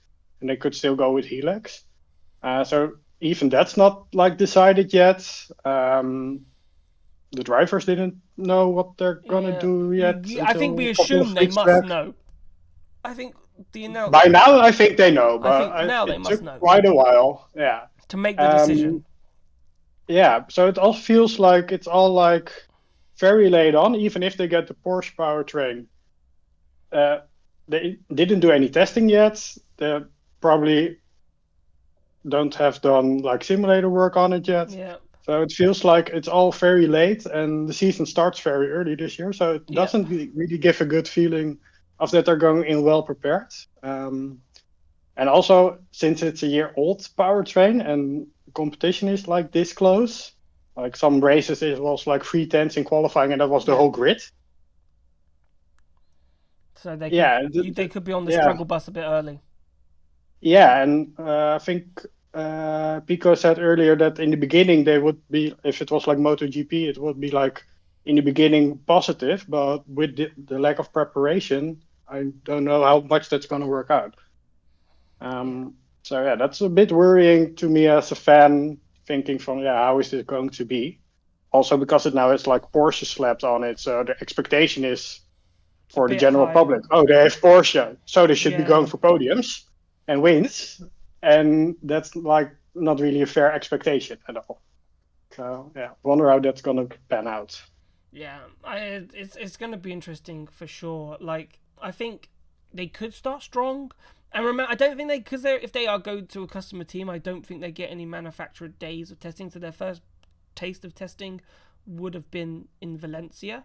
And they could still go with Helix. So even that's not like decided yet. The drivers didn't know what they're gonna do yet. I think we A couple of assume they weeks must back. know. I think By now, I think they know, I think but now they it must took know. quite a while. Yeah. To make the decision. Yeah, so it all feels like it's all like very late on, even if they get the Porsche powertrain. They didn't do any testing yet. They probably don't have done like simulator work on it yet. Yeah. So it feels like it's all very late, and the season starts very early this year. So it doesn't really give a good feeling of that they're going in well prepared. And also, since it's a year old powertrain and competition is like this close, like some races it was like 3 tenths in qualifying, and that was the whole grid. So they could, they could be on the struggle bus a bit early. Yeah, and I think Pico said earlier that in the beginning they would be, if it was like MotoGP, it would be like in the beginning positive, but with the lack of preparation, I don't know how much that's going to work out. So yeah, that's a bit worrying to me as a fan, thinking from how is this going to be? Also because it now has like Porsche slapped on it, so the expectation is for the general public. Oh, they have Porsche, so they should be going for podiums and wins, and that's like not really a fair expectation at all. So yeah, wonder how that's gonna pan out. Yeah, it's gonna be interesting for sure. Like I think they could start strong, and remember, I don't think because if they are going to a customer team, I don't think they get any manufacturer days of testing. So their first taste of testing would have been in Valencia.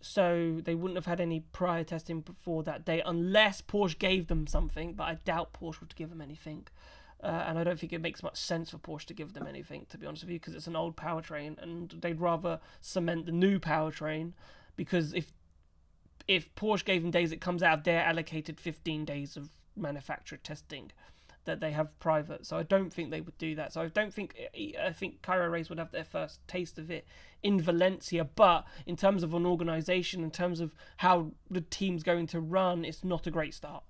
So they wouldn't have had any prior testing before that day unless Porsche gave them something, but I doubt Porsche would give them anything. And I don't think it makes much sense for Porsche to give them anything, to be honest with you, because it's an old powertrain and they'd rather cement the new powertrain, because if Porsche gave them days, it comes out of their allocated 15 days of manufacturer testing that they have private. So I don't think they would do that. So I think Kiro Race would have their first taste of it in Valencia, but in terms of an organisation, in terms of how the team's going to run, it's not a great start.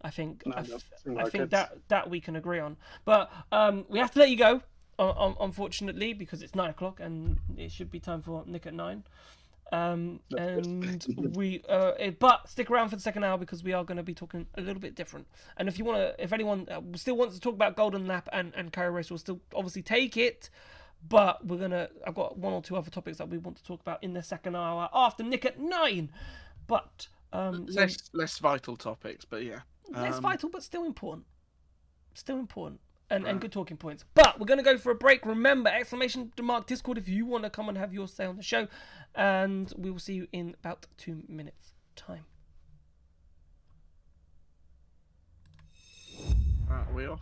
I think that we can agree on. But we have to let you go, unfortunately, because it's 9 o'clock and it should be time for Nick at 9. But stick around for the second hour because we are going to be talking a little bit different. And if anyone still wants to talk about Golden Lap and Kiro Race, we'll still obviously take it. But I've got one or two other topics that we want to talk about in the second hour after Nick at 9. But less vital topics, but yeah. Less vital, but still important. And good talking points. But we're going to go for a break. Remember, !mark Discord if you want to come and have your say on the show. And we will see you in about 2 minutes' time. We off?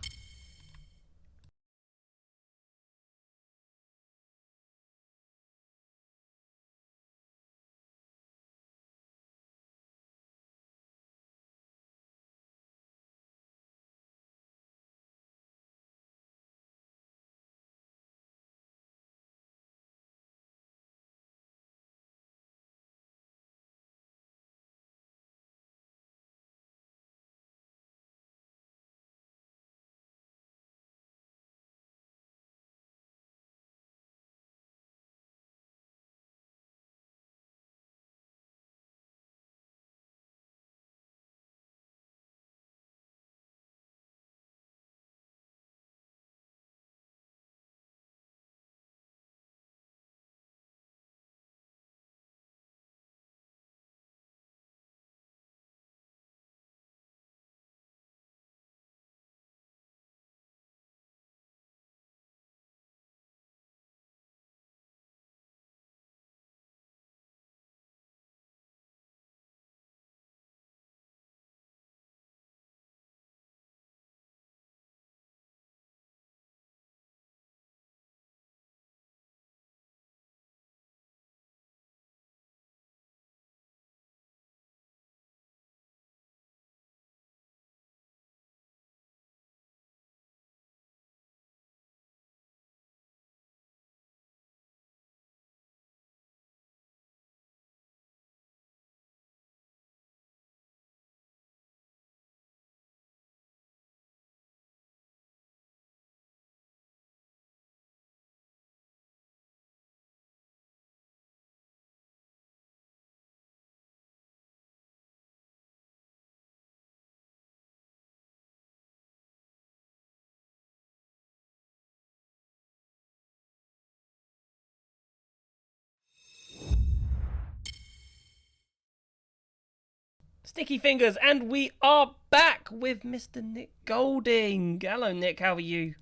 Sticky Fingers, and we are back with Mr. Nick Golding. Hello, Nick. How are you?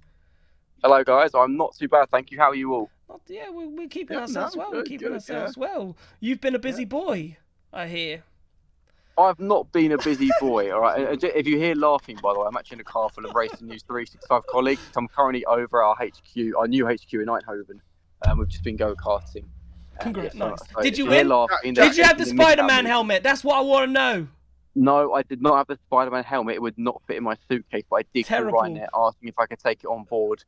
Hello, guys. I'm not too bad, thank you. How are you all? Yeah, we're keeping ourselves well. We're keeping ourselves yeah. well. You've been a busy boy, I hear. I've not been a busy boy, all right? If you hear laughing, by the way, I'm actually in a car full of Racing News 365 colleagues. I'm currently over our HQ, our new HQ in Eindhoven. We've just been go-karting. Congrats, Yeah, nice. so Did you if hear win? laughing, Did you have the that's anything Spider-Man missed out helmet? That's what I want to know. me. No, I did not have the Spider-Man helmet. It would not fit in my suitcase, but I did call Terrible. Ryanair asking if I could take it on board.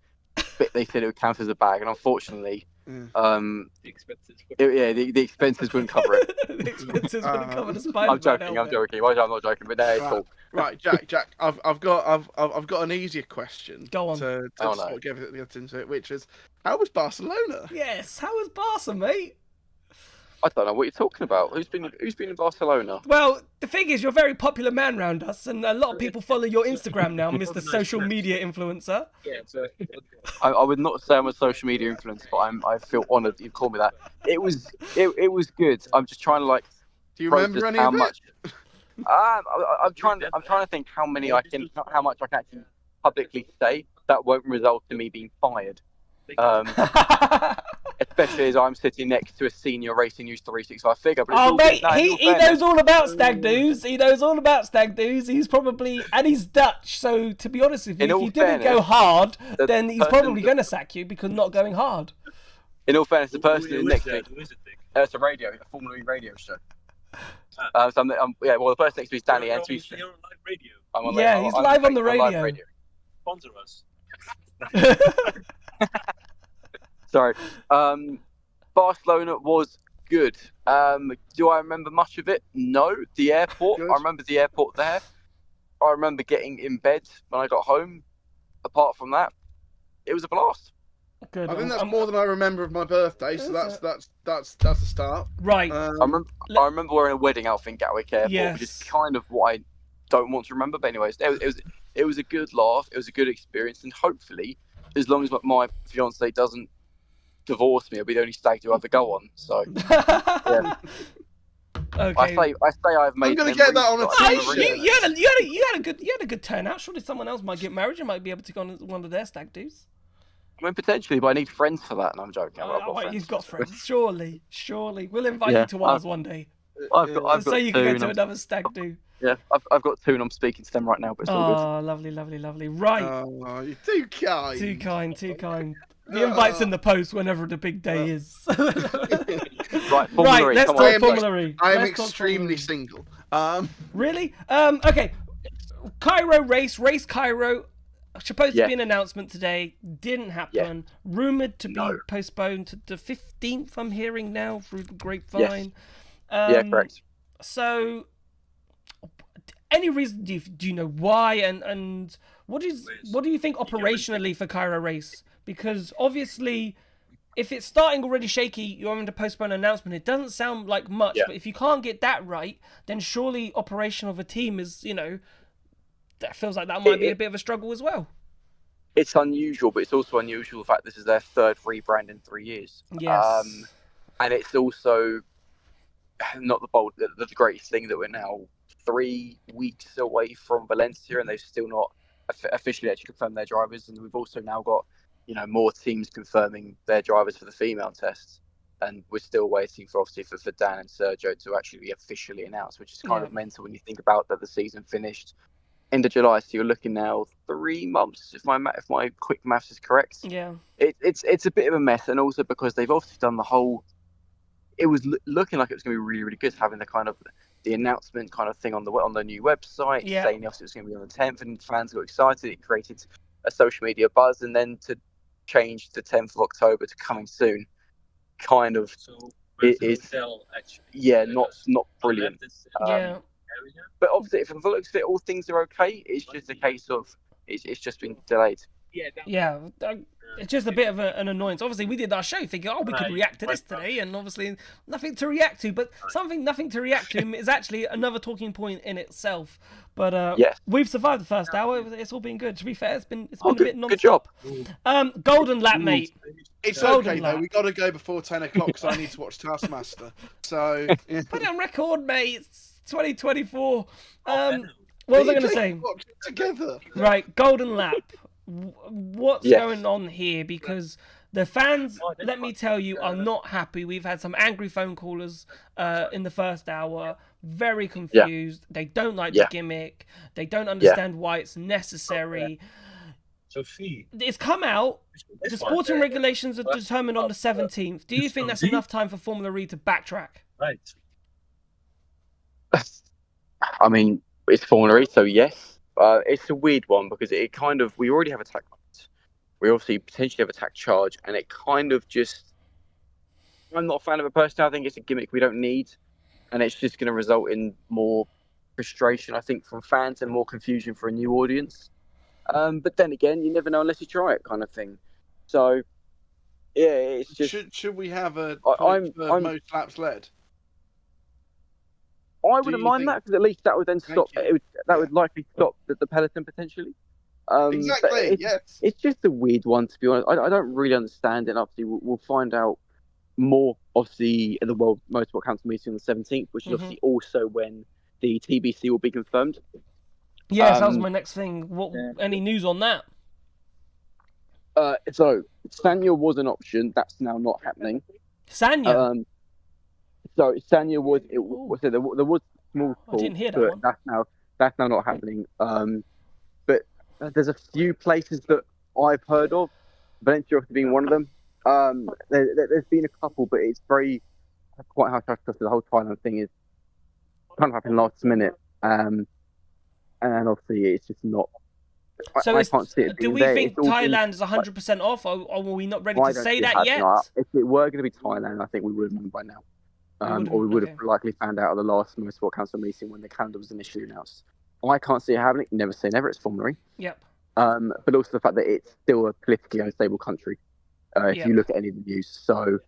But they said it would count as a bag, and unfortunately, The expenses. the expenses wouldn't cover it. The expenses wouldn't cover the Spider-Man I'm joking. helmet. I'm joking. Well, I'm not joking, but no, it's cool. Right, Jack. I've got an easier question. Go on. To Oh, sort no. of get into it, which is, how was Barcelona? Yes, how was Barca, mate? I don't know what you're talking about. Who's been in Barcelona? Well, the thing is, you're a very popular man round us, and a lot of people follow your Instagram now, Mr. Social Media Influencer. Yeah, so I would not say I'm a social media influencer, but I feel honoured that you called me that. It was good. I'm just trying to Do you remember any how of it? much. I'm trying to think how much I can actually publicly say that won't result in me being fired. Especially as I'm sitting next to a senior Racing News 365 figure. But it's Oh, all mate, good. No, in all he fairness- knows all about stag do's. He knows all about stag do's. He's probably, and he's Dutch, so to be honest with you, In if all you didn't go fairness, hard, the then he's person probably that- going to sack you because not going hard. In all fairness, the person who's next to me, Who is it, Dick? it's a Formula E radio show. So the person next to me is Danny, and he's You're on live radio. I'm on Yeah, I'm he's on live on the I'm live radio. Sponsor us. Sorry. Barcelona was good. Do I remember much of it? No. The airport. Good. I remember the airport there. I remember getting in bed when I got home. Apart from that, it was a blast. Good. I think that's more than I remember of my birthday, so that's a start. Right. I remember wearing a wedding outfit in Gatwick Airport, which is Yes. kind of what I don't want to remember. But anyways, it was a good laugh. It was a good experience, and hopefully, as long as my fiance doesn't divorce me, it'll be the only stag do I ever go on. So yeah. Okay. I say I've made. I'm gonna get that on a memories, but I haven't t-shirt. really- You had a good turnout. Surely someone else might get married. You might be able to go on one of their stag do's. I mean, potentially, but I need friends for that, and I'm joking. You've got friends. Surely. We'll invite Yeah, you to ours one day. I've got So you two, can go and to I'm- another stag do. Yeah, I've got two, and I'm speaking to them right now, but it's all Oh, lovely. Right. Oh, you're too kind. Too kind. The invite's in the post whenever the big day is. good. Right, Formula Right, E, let's come talk on. Formula E. I am Let's talk extremely Formula E. single. Really? Okay. Cairo race Cairo. Supposed to Yeah. be an announcement today. Didn't happen. Rumored to be No. postponed to the 15th, I'm hearing now through the grapevine. Yeah, correct. So, any reason? Do you know why? And what do you think operationally for Cairo race? Because obviously, if it's starting already shaky, you're having to postpone an announcement. It doesn't sound like much, Yeah. but if you can't get that right, then surely operation of a team is, that feels like that might be a bit of a struggle as well. It's unusual, but it's also unusual the fact this is their third rebrand in 3 years. Yes. And it's also not the greatest thing that we're now 3 weeks away from Valencia, and they've still not officially actually confirmed their drivers. And we've also now got, more teams confirming their drivers for the female tests. And we're still waiting for Dan and Sergio to actually be officially announced, which is kind of mental when you think about that the season finished end of July. So you're looking now 3 months, if my quick maths is correct. Yeah. It's a bit of a mess, and also because they've obviously done the whole. It was looking like it was going to be really, really good, having the announcement kind of thing on the new website, saying obviously it was going to be on the 10th, and fans got excited. It created a social media buzz, and then to change the 10th of October to coming soon, kind of it is. Not brilliant. Yeah. But obviously, from the looks of it, all things are okay. It's just a case of it's just been delayed. Yeah, it's just a bit of an annoyance. Obviously, we did our show thinking, oh, we could react to this today, and obviously nothing to react to. But nothing to react to is actually another talking point in itself. But Yes. we've survived the first hour. It's all been good. To be fair, it's been a bit non-stop. Good job. Golden Lap, mate. It's Golden okay though. Lap. We got to go before 10 o'clock because I need to watch Taskmaster. So yeah. Put it on record, mate. It's 2024. What was I going to say? Watch it together. Right, Golden Lap. What's Yes. going on here? Because the fans, let me tell you, are not happy. We've had some angry phone callers in the first hour, very confused. They don't like the gimmick. They don't understand why it's necessary. Sophie. It's come out. The sporting regulations are determined on the 17th. Do you think that's enough time for Formula E to backtrack? Right. I mean, it's Formula E, so yes. It's a weird one because it kind of, we already have attack. We obviously potentially have attack charge, and it kind of just, I'm not a fan of it personally. I think it's a gimmick we don't need, and it's just going to result in more frustration, I think, from fans and more confusion for a new audience. But then again, you never know unless you try it, kind of thing. So, yeah, it's just. Should we have a I'm most laps led? I wouldn't mind that because at least that would then stop. That would likely stop the peloton potentially. Exactly. Yes. It's just a weird one, to be honest. I don't really understand it. And obviously, we'll find out more. Obviously, at the World Motorsport Council meeting on the 17th, which is obviously also when the TBC will be confirmed. Yes, that was my next thing. Any news on that? So Sanya was an option. That's now not happening. Sanya. So Sanya was. There was small talk, I didn't hear that one. That's now not happening. But there's a few places that I've heard of, Valencia being one of them. There's been a couple, but it's quite hard to trust. The whole Thailand thing is kind of happened last minute, and obviously it's just not. So I can't see it. Do we think Thailand is 100% off, or are we not ready to say that yet? If it were going to be Thailand, I think we would have known by now. Or we would have likely found out at the last Motorsport Council meeting when the calendar was initially announced. I can't see it happening. Never say never. It's Formula E. Yep. But also the fact that it's still a politically unstable country. If you look at any of the news, so.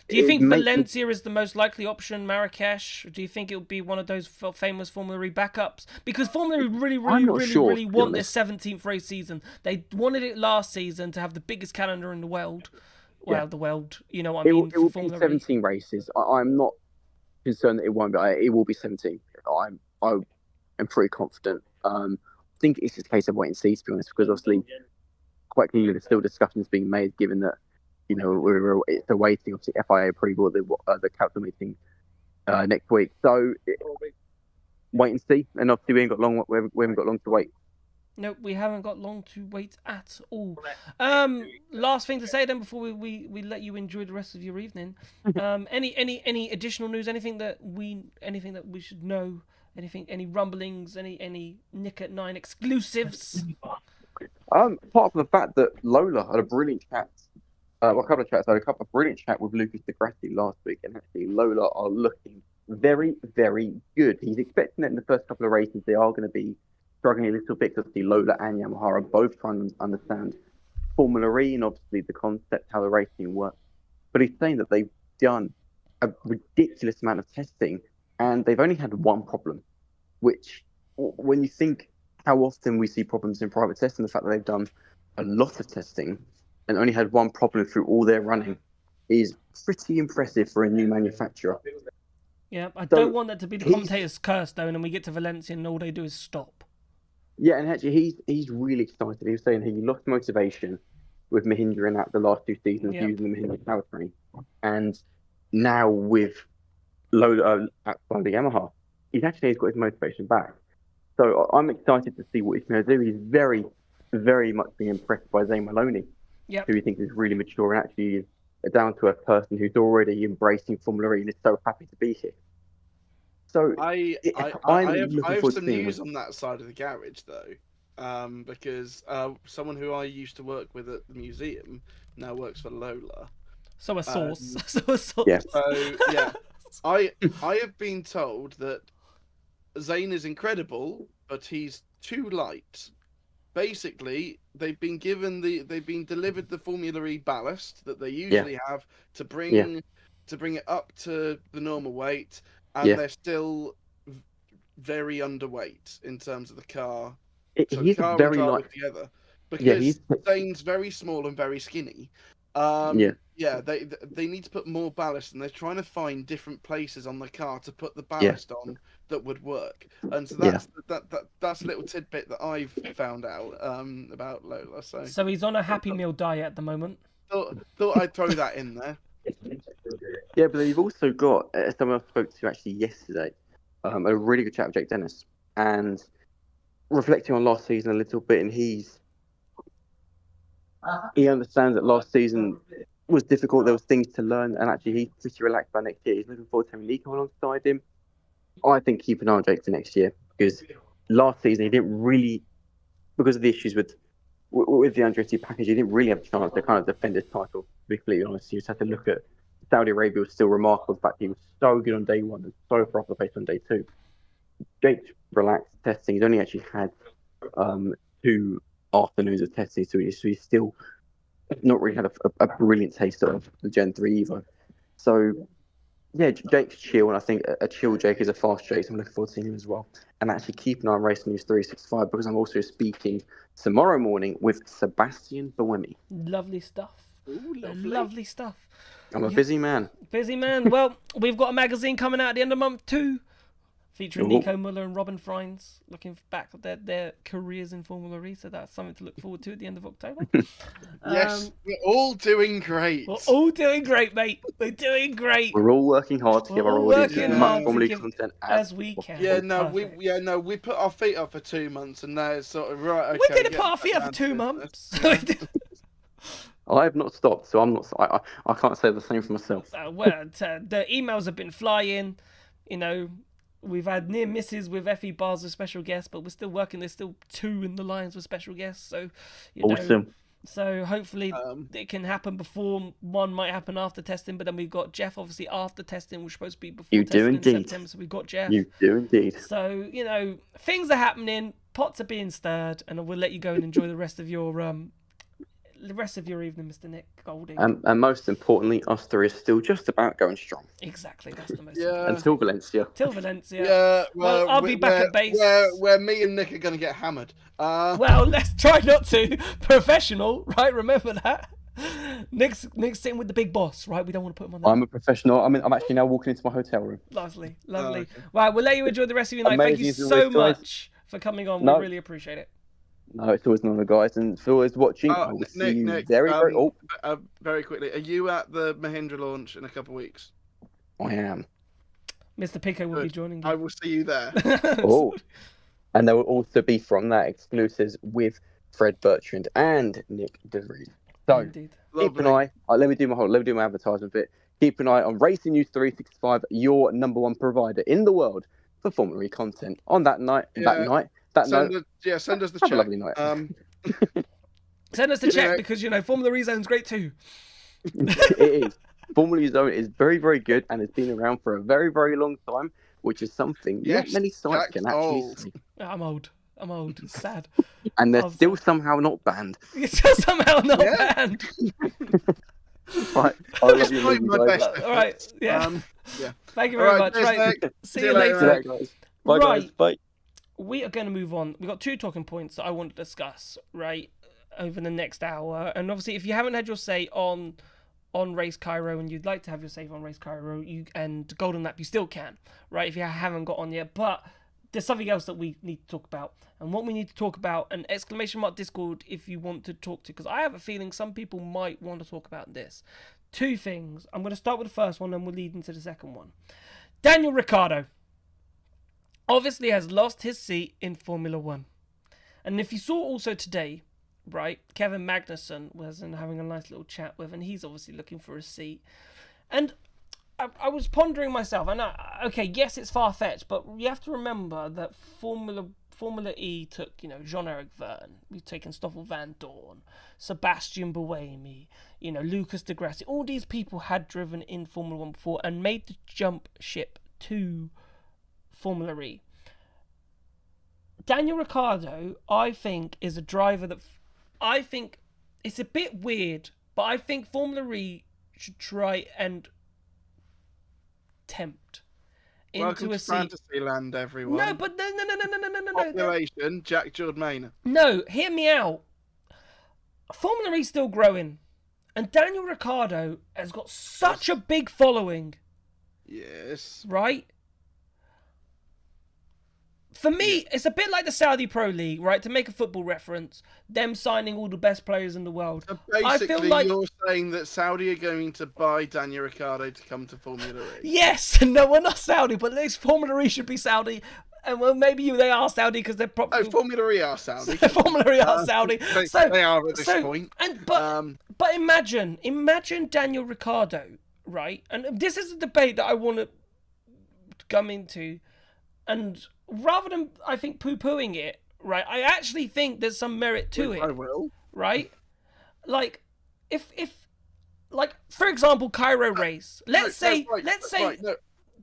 Do you think Valencia is the most likely option, Marrakesh? Do you think it would be one of those famous Formula E backups? Because Formula E really want this 17th race season. They wanted it last season to have the biggest calendar in the world. Well, the world, you know what I mean? It will be 17 races. I'm not concerned that it won't be. It will be 17. I'm pretty confident. I think it's just a case of wait and see, to be honest, because obviously, quite clearly, there's still discussions being made, given that, you know, it's awaiting, obviously, FIA approval of the council meeting next week. So, wait and see. And obviously, we haven't got long to wait. Nope, we haven't got long to wait at all. Last thing to say then before we let you enjoy the rest of your evening. Any additional news? Anything that we should know? Any rumblings? Any Nick at 9 exclusives? Apart from the fact that Lola had a brilliant chat. A couple of chats. I had a brilliant chat with Lucas de Grassi last week, and actually Lola are looking very, very good. He's expecting that in the first couple of races they are going to be struggling a little bit because Lola and Yamaha are both trying to understand Formula E and obviously the concept, how the racing works. But he's saying that they've done a ridiculous amount of testing and they've only had one problem, which, when you think how often we see problems in private testing, the fact that they've done a lot of testing and only had one problem through all their running is pretty impressive for a new manufacturer. Yeah, I don't want that to be the commentator's curse, though, and then we get to Valencia and all they do is stop. Yeah, and actually, he's really excited. He was saying he lost motivation with Mahindra in the last 2 seasons using the Mahindra powertrain, and now with Lola at the Yamaha, he's got his motivation back. So I'm excited to see what he's going to do. He's very, very much being impressed by Zane Maloney, who he thinks is really mature and actually is a down-to-earth person who's already embracing Formula E and is so happy to be here. So I have some news on that side of the garage though, because someone who I used to work with at the museum now works for Lola. So a source. Yeah. So yeah, I have been told that Zane is incredible, but he's too light. basically they've been delivered the Formula E ballast that they usually have to bring it up to the normal weight, and they're still very underweight in terms of the car. So He's car very and driver light. together, because Yeah, Zane's very small and very skinny. They need to put more ballast, and they're trying to find different places on the car to put the ballast on that would work. And so that's a little tidbit that I've found out about Lola. So he's on a Happy Meal diet at the moment. Thought I'd throw that in there. Yeah, but you've also got someone I spoke to actually yesterday, a really good chat with Jake Dennis, and reflecting on last season a little bit, and he understands that last season was difficult. There was things to learn, and actually he's pretty relaxed by next year. He's looking forward to having Nico alongside him. I think keep an eye on Jake for next year, because last season he didn't really, because of the issues with the Andretti package, he didn't really have a chance to kind of defend his title. To be completely honest, you just have to look at Saudi Arabia was still remarkable. The fact he was so good on day one and so far off the pace on day two. Jake's relaxed testing. He's only actually had 2 afternoons of testing, so he's still not really had a brilliant taste of the Gen 3 Evo. So, yeah, Jake's chill, and I think a chill Jake is a fast Jake, so I'm looking forward to seeing him as well. And actually keep an eye on Racing News 365, because I'm also speaking tomorrow morning with Sebastian Buemi. Lovely stuff. Ooh, lovely stuff. I'm a busy man. Busy man. Well, we've got a magazine coming out at the end of month 2. Featuring Nico Muller and Robin Freins, looking back at their careers in Formula E, so that's something to look forward to at the end of October. Yes, we're all doing great. We're all doing great, mate. We're doing great. We're all working hard to give our audience as much Formula E content as we can. We put our feet up for 2 months, and now it's sort of right. Okay, we didn't put our feet up for 2 months. I have not stopped, so I'm not. I can't say the same for myself. The emails have been flying. You know, we've had near misses with FE bars with special guests, but we're still working. There's still 2 in the lines with special guests. So, awesome. So hopefully it can happen before. One might happen after testing, but then we've got Jeff obviously after testing, which is supposed to be before testing in September. So we've got Jeff. You do indeed. So things are happening. Pots are being stirred, and we'll let you go and enjoy the rest of your evening, Mr. Nick Golding. And most importantly, us 3 is still just about going strong. Exactly, that's the most important. Until Valencia. Till Valencia. Yeah, well I'll be back at base. Where me and Nick are going to get hammered. Well, let's try not to. Professional, right? Remember that. Nick's sitting with the big boss, right? We don't want to put him on that. I'm a professional. I'm actually now walking into my hotel room. Lovely. Okay. Right, we'll let you enjoy the rest of your night. Thank you so much for coming on. We really appreciate it. No, it's always none of the guys, and for always watching, I will see you Nick, very quickly. Are you at the Mahindra launch in a couple of weeks? I am. Mr. Pico will be joining you. I will see you there. And there will also be from that exclusives with Fred Bertrand and Nick DeVries. So keep an eye. Let me do my advertisement bit. Keep an eye on Racing News 365, your #1 provider in the world for Formula E content. On that night, send us the check. Have a lovely night. Send us the check because Formula E Zone's great too. It is. Formula E Zone is very, very good, and it's been around for a very, very long time, which is something not many sites can actually see. I'm old. It's sad. And they're still somehow not banned. It's still somehow not banned. Right. I love you, my best. All right. Yeah. Thank you very much. Right. See you later. Bye, guys. Bye. We are going to move on. We've got 2 talking points that I want to discuss, right, over the next hour. And obviously, if you haven't had your say on Race Cairo and you'd like to have your say on Race Cairo and Golden Lap, you still can, right, if you haven't got on yet. But there's something else that we need to talk about. And what we need to talk about, an ! Discord if you want to talk to, because I have a feeling some people might want to talk about this. 2 things. I'm going to start with the first one and we'll lead into the second one. Daniel Ricciardo obviously has lost his seat in Formula 1. And if you saw also today, right, Kevin Magnussen was having a nice little chat with, and he's obviously looking for a seat. And I was pondering myself, and yes, it's far-fetched, but you have to remember that Formula E took, Jean-Eric Verne, we've taken Stoffel Van Dorn, Sebastian Buemi, Lucas Di Grassi. All these people had driven in Formula 1 before and made the jump ship to Formula E. Daniel Ricciardo, I think, is a driver that I think it's a bit weird, but I think Formula E should try and tempt Welcome into a to seat. Fantasyland, everyone. No, but no. Population, Jack Jordan. No, hear me out. Formula E's still growing, and Daniel Ricciardo has got such a big following. Yes. Right? For me, it's a bit like the Saudi Pro League, right? To make a football reference, them signing all the best players in the world. So basically, I feel like you're saying that Saudi are going to buy Daniel Ricciardo to come to Formula E. Yes, no, we're not Saudi, but at least Formula E should be Saudi. And well, maybe they are Saudi because they're probably. Oh, Formula E are Saudi. Formula E are Saudi. They are at this point. But imagine Daniel Ricciardo, right? And this is a debate that I want to come into, and rather than I think poo-pooing it, right? I actually think there's some merit to it. I will. Right? Like, if like for example, Kiro race. Let's say.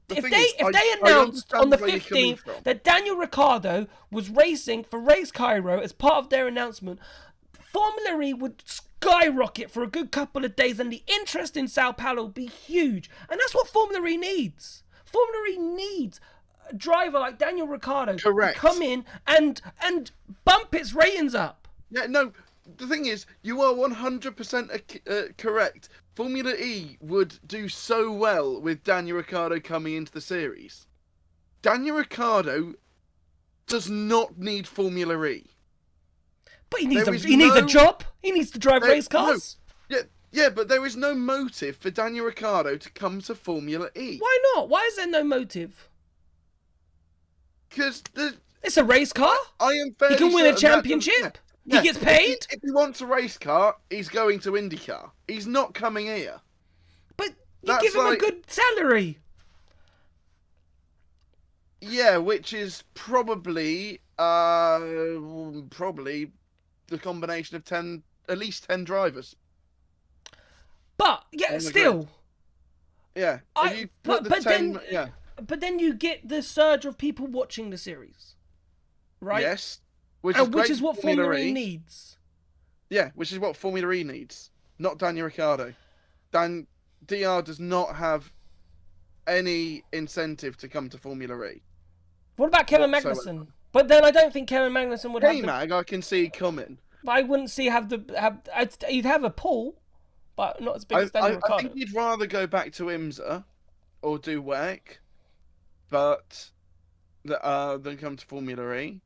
If they announced on the 15th that Daniel Ricciardo was racing for Race Cairo as part of their announcement, Formula E would skyrocket for a good couple of days and the interest in Sao Paulo would be huge. And that's what Formula E needs. Formula E needs a driver like Daniel Ricciardo to come in and bump its ratings up. Yeah, no, the thing is, you are 100% correct. Formula E would do so well with Daniel Ricciardo coming into the series. Daniel Ricciardo does not need Formula E. But he needs a job. He needs to drive race cars. No, yeah, but there is no motive for Daniel Ricciardo to come to Formula E. Why not? Why is there no motive? Because it's a race car. I am fairly he can win a championship. He gets paid. If he wants a race car, he's going to IndyCar. He's not coming here. But you give him a good salary. Yeah, which is probably the combination of at least 10 drivers. But yeah, still. Yeah. But then you get the surge of people watching the series, right? Yes. Which is what Formula E needs. Yeah, which is what Formula E needs. Not Daniel Ricciardo. DR does not have any incentive to come to Formula E. What about Kevin Magnussen? But then I don't think Kevin Magnussen would have Mag, I can see coming. But I wouldn't see he'd have a pull, but not as big as Daniel Ricciardo. I think he'd rather go back to IMSA or do WEC, but than come to Formula E.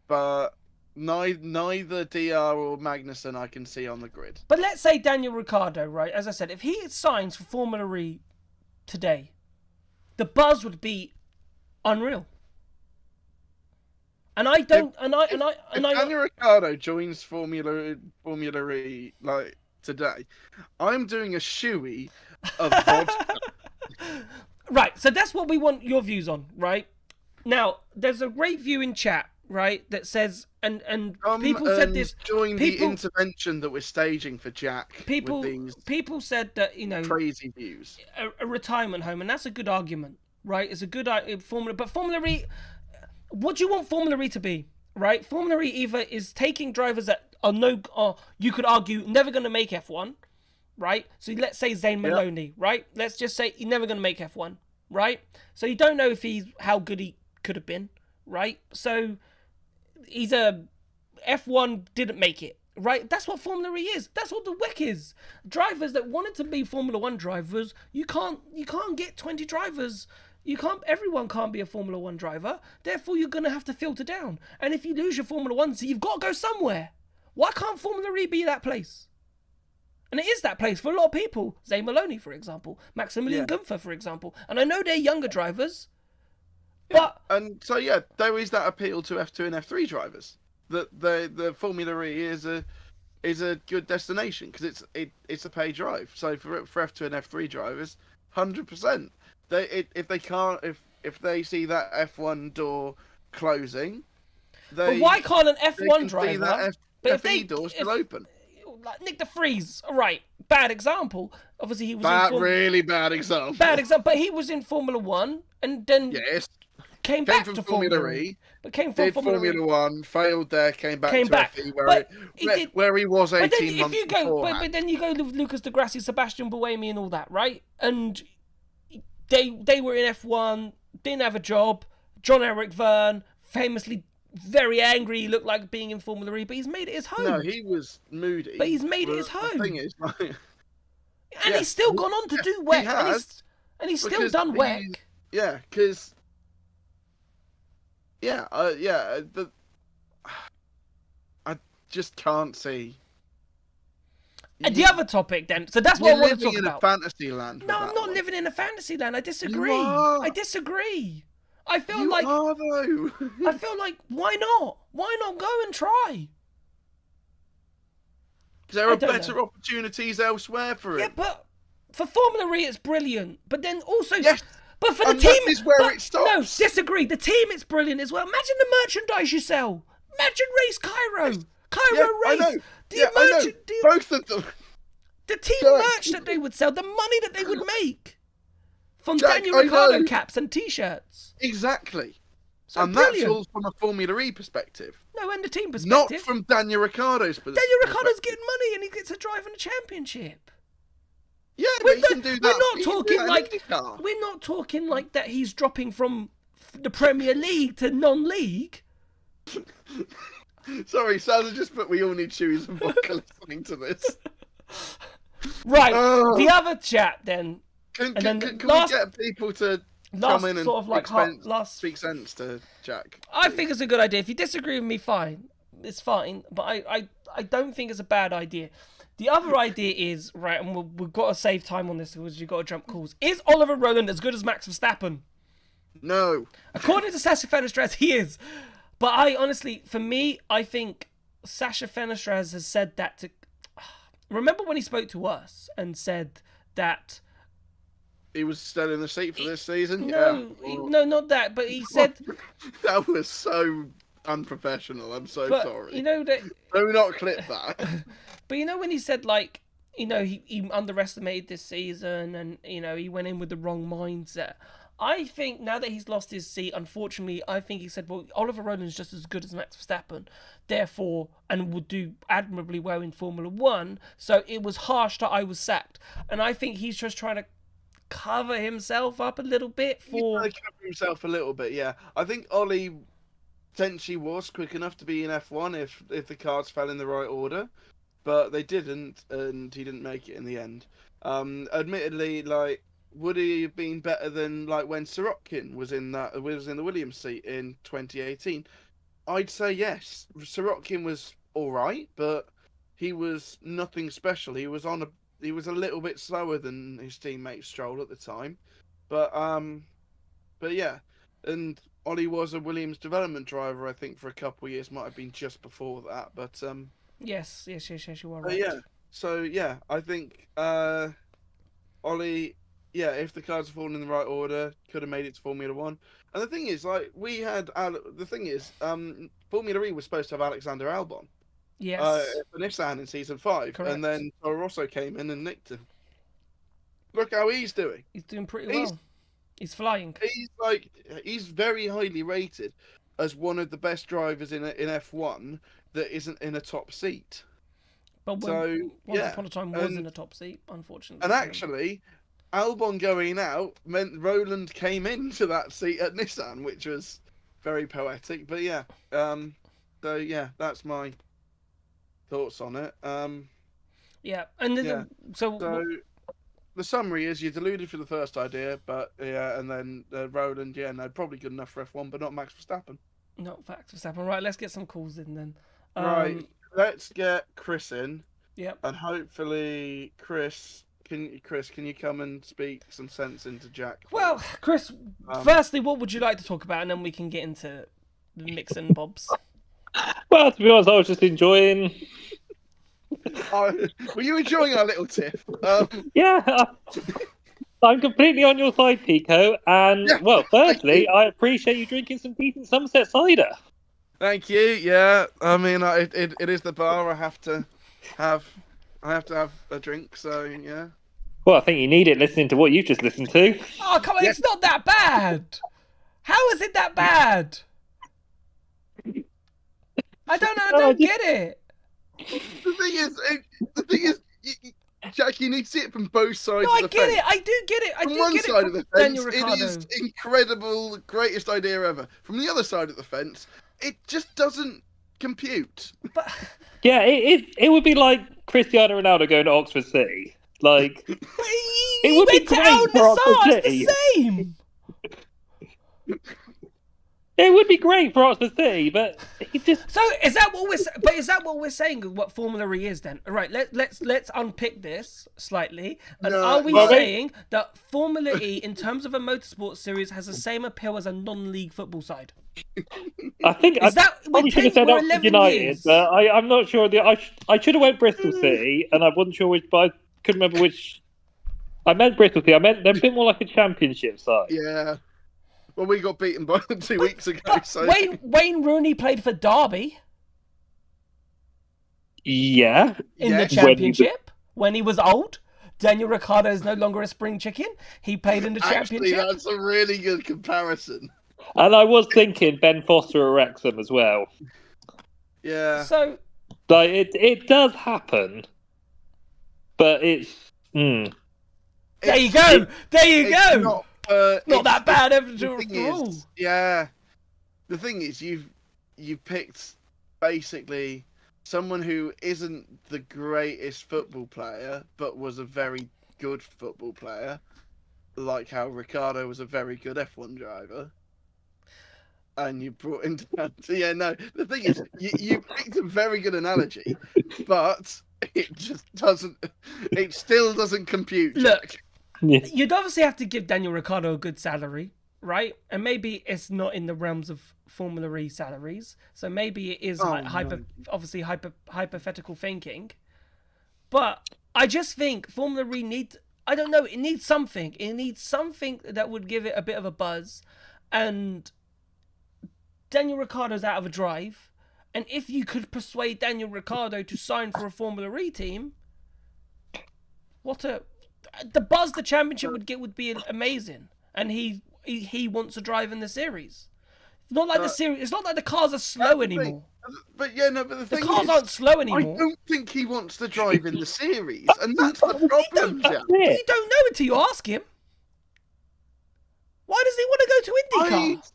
But neither DR or Magnussen I can see on the grid. But let's say Daniel Ricciardo, right? As I said, if he signs for Formula E today, the buzz would be unreal. And I don't. If Daniel Ricciardo joins Formula E like today, I'm doing a shoey of vodka. Right. So that's what we want your views on, right? Now, there's a great view in chat. Right, that says, and people said this. Join the intervention that we're staging for Jack. People said that crazy views. A retirement home, and that's a good argument, right? It's a good Formula, but Formula E. What do you want Formula E to be, right? Formula E either is taking drivers that are you could argue never going to make F1, right? So let's say Zane Maloney, right? Let's just say he's never going to make F1, right? So you don't know how good he could have been, right? So he's F1 didn't make it, right? That's what Formula E is. That's what the WEC is. Drivers that wanted to be Formula 1 drivers, you can't get 20 drivers. Everyone can't be a Formula 1 driver. Therefore, you're going to have to filter down. And if you lose your Formula 1, so you've got to go somewhere. Why can't Formula E be that place? And it is that place for a lot of people. Zane Maloney, for example. Maximilian Gunther, for example. And I know they're younger drivers. But there is that appeal to F2 and F3 drivers. That the Formula E is a good destination because it's a pay drive. So for F2 and F3 drivers, 100%. If they see that F1 door closing, but why can't an F1 driver? But if door still open. Like Nick de Vries, right? Bad example. Obviously, he was really bad example. Bad example, but he was in Formula 1, and then came back to Formula E. But came from did Formula One, failed there, came back to F1 where he was 18 months beforehand. But then you go with Lucas Di Grassi, Sebastian Buemi and all that, right? And they were in F1, didn't have a job. John-Eric Verne, famously very angry, he looked like being in Formula E, but he's made it his home. No, he was moody. But he's made it his home. The thing is, and he's still gone on to do WEC. And he's still done WEC. Yeah, because... I just can't see. And the other topic, then, so that's what I want to talk about. Living in a fantasy land. No, I'm not living in a fantasy land. I disagree. I disagree. I feel you like. Are, though. I feel like, why not? Why not go and try? Because there are better opportunities elsewhere for it. Yeah, but for Formula E, it's brilliant. But then also. Yes. But for the team, that is where it stops. No, disagree. The team, it's brilliant as well. Imagine the merchandise you sell. Imagine Race Cairo. Cairo Race. I know. Both of them. The team merch that they would sell, the money that they would make from Daniel Ricciardo caps and T-shirts. Exactly. So and brilliant. That's all from a Formula E perspective. No, and the team perspective. Not from Daniel Ricciardo's perspective. Daniel Ricciardo's getting money and he gets a drive in a championship. Yeah, but he can do that. We're not talking like that he's dropping from the Premier League to non-league. Sorry, Saz just put we all need shoes and vodka listening to this. Right, the other chat then. Can we get people to come in and sort of like speak sense to Jack? I think it's a good idea. If you disagree with me, fine. It's fine. But I don't think it's a bad idea. The other idea is, right, and we've got to save time on this because you've got to jump calls. Is Oliver Rowland as good as Max Verstappen? No. According to Sasha Fenestraz, he is. But I honestly, for me, I think Sasha Fenestraz has said that to... Remember when he spoke to us and said that... He was still in the seat for this season? No, not that, but he said... That was so unprofessional. I'm so sorry. You know that... Do not clip that. But you know when he said, like, you know, he underestimated this season and, you know, he went in with the wrong mindset. I think now that he's lost his seat, unfortunately, I think he said, well, Oliver Rowland's just as good as Max Verstappen, therefore, and would do admirably well in Formula One. So it was harsh that I was sacked. And I think he's just trying to cover himself up a little bit for... He's trying to cover himself a little bit, yeah. I think Ollie potentially was quick enough to be in F1 if the cards fell in the right order. But they didn't, and he didn't make it in the end. Admittedly, like, would he have been better than like when Sirotkin was in the Williams seat in 2018? I'd say yes. Sirotkin was all right, but he was nothing special. He was a little bit slower than his teammate Stroll at the time, but yeah, and Ollie was a Williams development driver, I think, for a couple of years. Might have been just before that, but Yes, you are right. yeah. So yeah, I think Ollie, yeah, if the cards had fallen in the right order, could have made it to Formula One. And the thing is, like, Formula E was supposed to have Alexander Albon. Yes. For Nissan in season 5, Correct. and then Toro Rosso came in and nicked him. Look how he's doing. He's doing pretty well. He's flying. He's very highly rated as one of the best drivers in F1 that isn't in a top seat. But once upon a time was in a top seat, unfortunately. And actually, Albon going out meant Rowland came into that seat at Nissan, which was very poetic. But yeah, so yeah, that's my thoughts on it. Yeah, and then, so the summary is you're deluded for the first idea, but yeah, and then Rowland, probably good enough for F1, but not Max Verstappen. Not Max Verstappen. Right, let's get some calls in then. Right, let's get Chris in. Yep. And hopefully, Chris, can you come and speak some sense into Jack? Please? Well, Chris, firstly, what would you like to talk about, and then we can get into the mix and bobs. Well, to be honest, I was just enjoying. Were you enjoying our little tiff? Yeah, I'm completely on your side, Pico. And well, firstly, I appreciate you drinking some decent Somerset cider. Thank you. Yeah, I mean, it is the bar. I have to have a drink. So yeah. Well, I think you need it listening to what you've just listened to. Oh come on, It's not that bad. How is it that bad? I don't get it. The thing is, Jack, you need to see it from both sides of the fence. No, I do get it. From one side of the fence, it is incredible, greatest idea ever. From the other side of the fence, it just doesn't compute. But yeah, it would be like Cristiano Ronaldo going to Oxford City. Like, it would be great for Oxford City. The same. It would be great for Oxford City, but he just. So is that what we're? But is that what we're saying? What Formula E is then? Right. Let's unpick this slightly. And are we saying that Formula E, in terms of a motorsport series, has the same appeal as a non-league football side? I think I probably should have said Oxford United, but I'm not sure. I should have went Bristol City, and I wasn't sure which, but I couldn't remember which. I meant Bristol City. I meant they're a bit more like a championship side. Yeah. Well, we got beaten by them 2 weeks ago. So Wayne Rooney played for Derby. Yeah. In the championship when he was old. Daniel Ricciardo is no longer a spring chicken. He played in the championship. Actually, that's a really good comparison. And I was thinking Ben Foster at Wrexham as well. Yeah. So, like, it does happen, but it's. There you go. There you go. Not that bad after all. Yeah. The thing is, you've picked basically someone who isn't the greatest football player, but was a very good football player, like how Ricciardo was a very good F1 driver. And you brought in... Yeah, no. The thing is, you picked a very good analogy, but it just doesn't... It still doesn't compute, Jack. Look, you'd obviously have to give Daniel Ricciardo a good salary, right? And maybe it's not in the realms of Formula E salaries, so maybe it is hypothetical thinking. But I just think Formula E needs... I don't know, it needs something. It needs something that would give it a bit of a buzz. And Daniel Ricciardo's out of a drive. And if you could persuade Daniel Ricciardo to sign for a Formula E team, the buzz the championship would get would be amazing. And he wants to drive in the series. It's not like the series. It's not like the cars are slow anymore. But yeah, no. But the cars aren't slow anymore. I don't think he wants to drive in the series, and that's the problem, Jack. But you don't know until you ask him. Why does he want to go to IndyCar?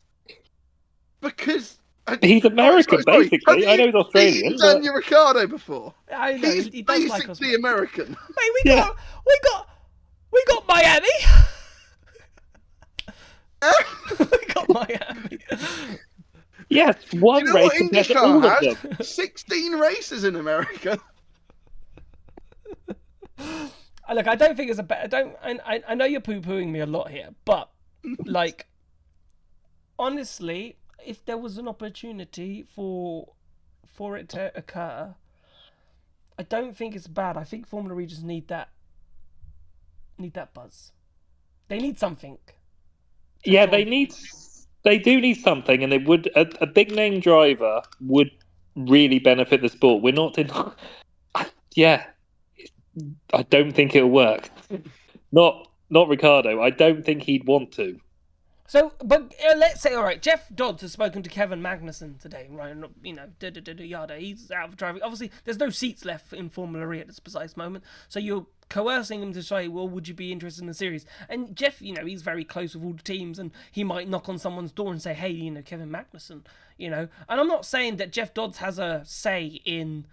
Because he's American, basically. I know he's Australian. He's Daniel Ricciardo before. I know he's he does like basically American. Mate, we got Miami. We got Miami. Yes, one race compared to all of them. 16 races in America. Look, I don't think it's a bad. I know you're poo-pooing me a lot here, but like, honestly, if there was an opportunity for it to occur, I don't think it's bad. I think Formula E just need that buzz. They need something. Yeah, they do need something, and they would a big name driver would really benefit the sport. We're not in. Yeah, I don't think it'll work. Not Ricciardo. I don't think he'd want to. So, but let's say, all right, Jeff Dodds has spoken to Kevin Magnussen today, right? You know, yada. He's out of driving. Obviously, there's no seats left in Formula E at this precise moment. So you're coercing him to say, well, would you be interested in the series? And Jeff, you know, he's very close with all the teams, and he might knock on someone's door and say, hey, you know, Kevin Magnussen, you know. And I'm not saying that Jeff Dodds has a say in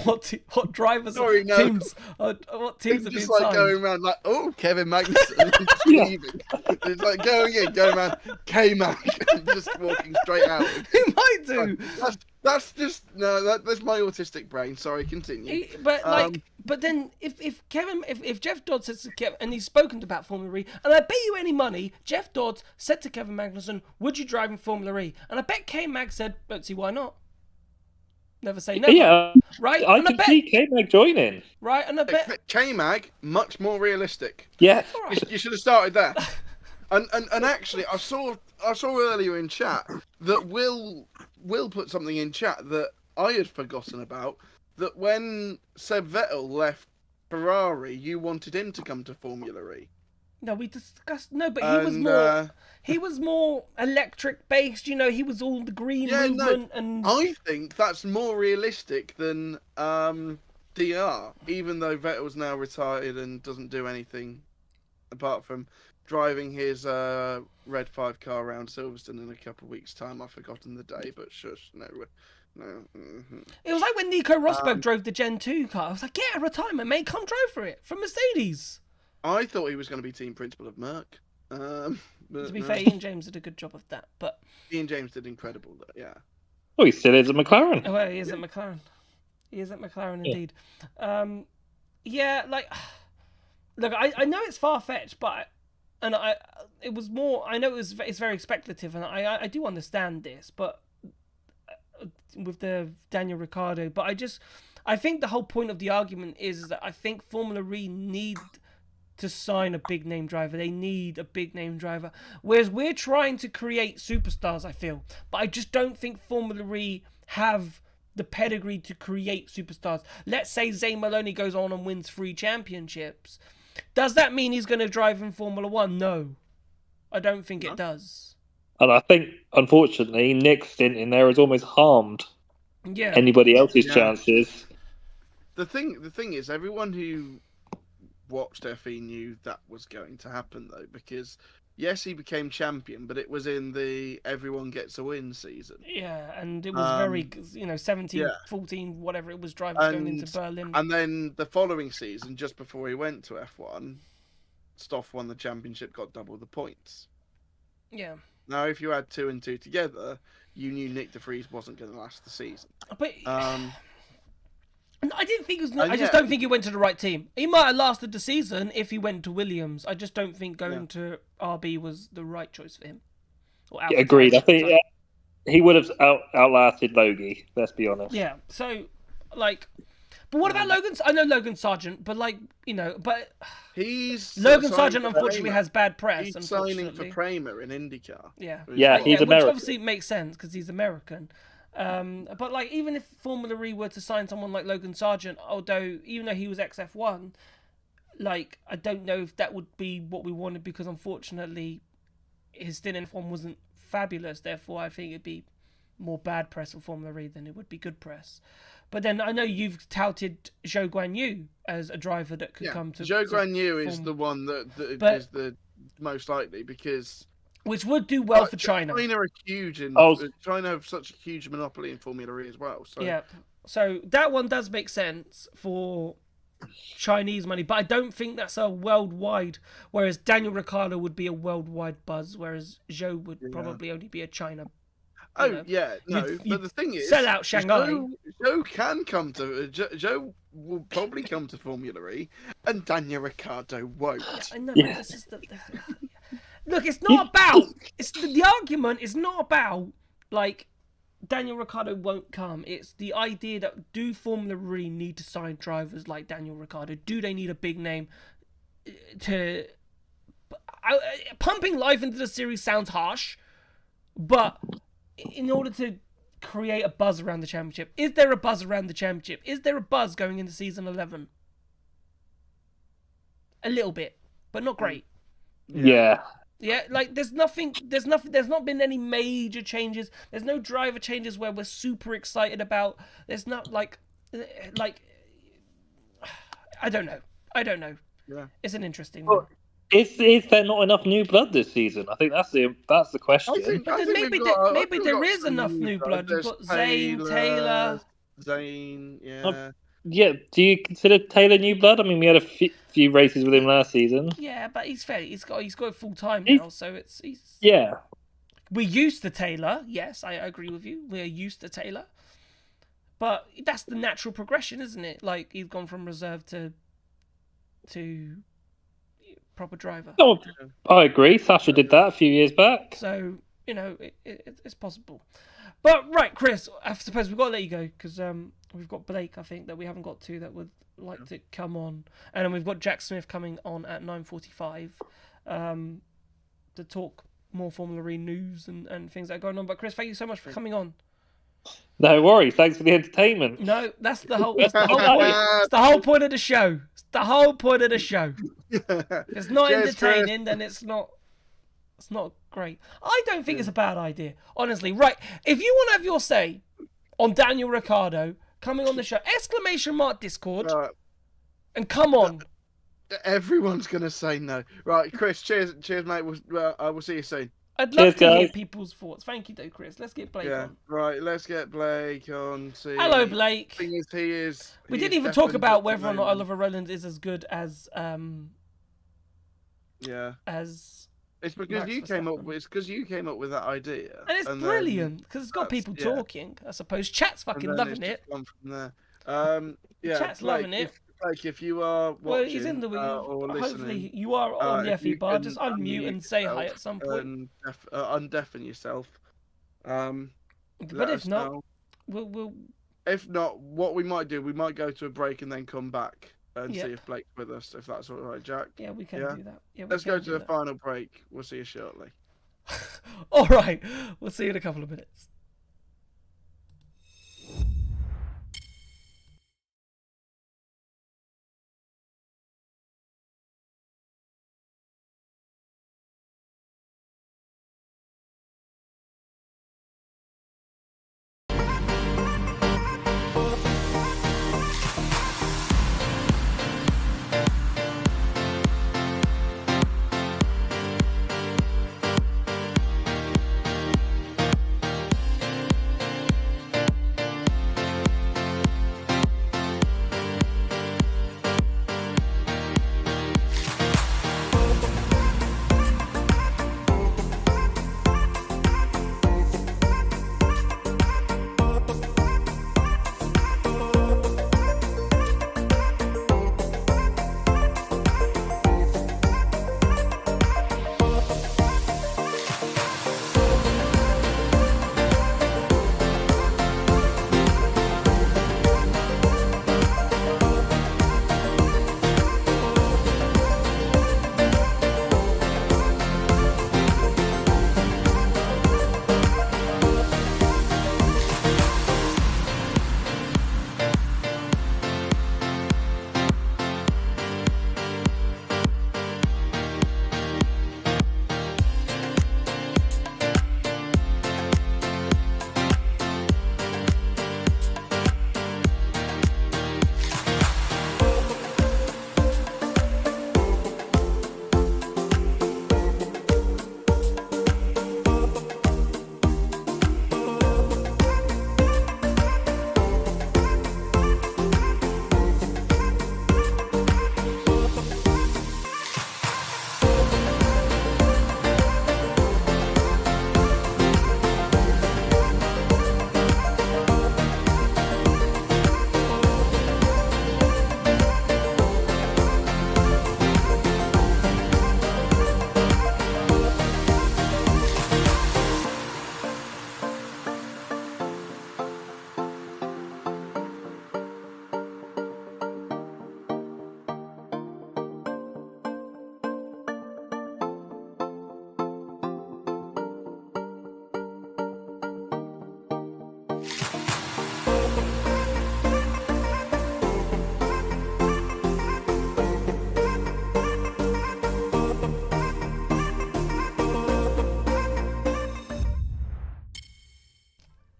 what drivers teams what teams have been just like signed. Going around like, oh, Kevin Magnussen leaving. It's like going around K-Mag and just walking straight out. He might do. That's just that's my autistic brain. Sorry, continue. But then if Jeff Dodds says to Kevin, and he's spoken about Formula E, and I bet you any money Jeff Dodds said to Kevin Magnussen, would you drive in Formula E? And I bet K-Mag said, don't see why not. Never say never. Yeah, right. I can see K-Mag joining. Right, and I bet K-Mag much more realistic. Yeah, you should have started there. And actually, I saw earlier in chat that Will put something in chat that I had forgotten about. That when Seb Vettel left Ferrari, you wanted him to come to Formula E. No, we discussed. No, but he was more electric based. You know, he was all the green movement and. I think that's more realistic than DR. Even though Vettel's now retired and doesn't do anything apart from driving his Red 5 car around Silverstone in a couple of weeks' time. I've forgotten the day, but shush, no. Mm-hmm. It was like when Nico Rosberg drove the Gen 2 car. I was like, get a retirement, mate. Come drive for it from Mercedes. I thought he was going to be team principal of Merck. To be fair, Ian James did a good job of that. But Ian James did incredible, though, yeah. Oh, he still is at McLaren. Oh, well, he is at McLaren. He is at McLaren, indeed. Yeah, like, look, I know it's far fetched, but it was more. I know it's very speculative, and I do understand this, but with the Daniel Ricciardo, but I think the whole point of the argument is that I think Formula E need to sign a big name driver. They need a big name driver, whereas we're trying to create superstars. I feel, but I just don't think Formula E have the pedigree to create superstars. Let's say Zane Maloney goes on and wins 3 championships. Does that mean he's going to drive in Formula 1? No. I don't think it does. And I think, unfortunately, Nick's stint in there has almost harmed anybody else's chances. The thing is, everyone who watched FE knew that was going to happen, though, because yes, he became champion, but it was in the everyone gets a win season. Yeah, and it was very, 17, 14, whatever it was, drivers going into Berlin. And then the following season, just before he went to F1, Stoff won the championship, got double the points. Yeah. Now, if you add 2 and 2 together, you knew Nick de Vries wasn't going to last the season. But I didn't think it was. I just don't think he went to the right team. He might have lasted the season if he went to Williams. I just don't think going to RB was the right choice for him. Agreed. I think he would have outlasted Logie. Let's be honest. Yeah. So, like, but what about Logan? I know Logan Sargent, but but Logan Sargent unfortunately has bad press. He's signing for Kramer in IndyCar. Yeah. Yeah, he's American. Which obviously makes sense because he's American. But like, even if Formula E were to sign someone like Logan Sargent, even though he was XF1, like, I don't know if that would be what we wanted, because unfortunately his stint in F1 wasn't fabulous. Therefore, I think it'd be more bad press for Formula E than it would be good press. But then I know you've touted Zhou Guanyu as a driver that could come to. Zhou Guanyu is the one that is the most likely, because. Which would do well for China. China are huge China have such a huge monopoly in Formula E as well. So. Yeah, so that one does make sense for Chinese money, but I don't think that's a worldwide. Whereas Daniel Ricciardo would be a worldwide buzz, whereas Zhou would probably only be a China. But the thing is, sell out Shanghai. Zhou can come to. Zhou will probably come to Formula E, and Daniel Ricciardo won't. I know. Yeah. This is the. Look, it's not about. It's the argument is not about like Daniel Ricciardo won't come. It's the idea that do Formula E need to sign drivers like Daniel Ricciardo? Do they need a big name to? Pumping life into the series sounds harsh, but in order to create a buzz around the championship, is there a buzz around the championship? Is there a buzz going into season 11? A little bit, but not great. Yeah. Yeah, like there's not been any major changes. There's no driver changes where we're super excited about. There's not like I don't know. Yeah. It's an interesting one. Is there not enough new blood this season? I think that's the question. Maybe there is enough new blood. You've got Zane, Taylor. Yeah, do you consider Taylor new blood? I mean, we had a few races with him last season. Yeah, but he's fair. He's got it full time now, so it's. Yeah. We're used to Taylor. Yes, I agree with you. We're used to Taylor, but that's the natural progression, isn't it? Like, he's gone from reserve to proper driver. No, I agree. Sasha did that a few years back. So it's possible. But right, Chris, I suppose we've got to let you go because we've got Blake, I think, that we haven't got to that would like to come on, and then we've got Jack Smith coming on at 9:45 to talk more Formula E news and things that are going on. But Chris, thank you so much for coming on. No worries. Thanks for the entertainment. No, that's the whole point. It's the whole point of the show. It's the whole point of the show. If it's not Cheers, entertaining, then it's not great. I don't think it's a bad idea, honestly. Right, if you want to have your say on Daniel Ricciardo coming on the show, !Discord, and come on. Everyone's gonna say no. Right, Chris. Cheers, mate. We'll see you soon. I'd love to hear people's thoughts. Thank you, though, Chris. Let's get Blake on. Right. Let's get Blake on. Hello, Blake. The thing is, we didn't even talk about whether or not Oliver Rowland is as good as It's because you came up with that idea, and it's brilliant because it's got people talking. I suppose chat's fucking loving it. From there. Chat's Blake, loving it. If you are watching, well, he's in the or listening, hopefully you are on the FE bar. Just unmute and say hi at some point. Undeafen yourself. But if not, we'll. If not, what we might do, we might go to a break and then come back and see if Blake's with us. If that's all right, Jack. Yeah, we can do that. Yeah, let's go to the final break. We'll see you shortly. All right, we'll see you in a couple of minutes.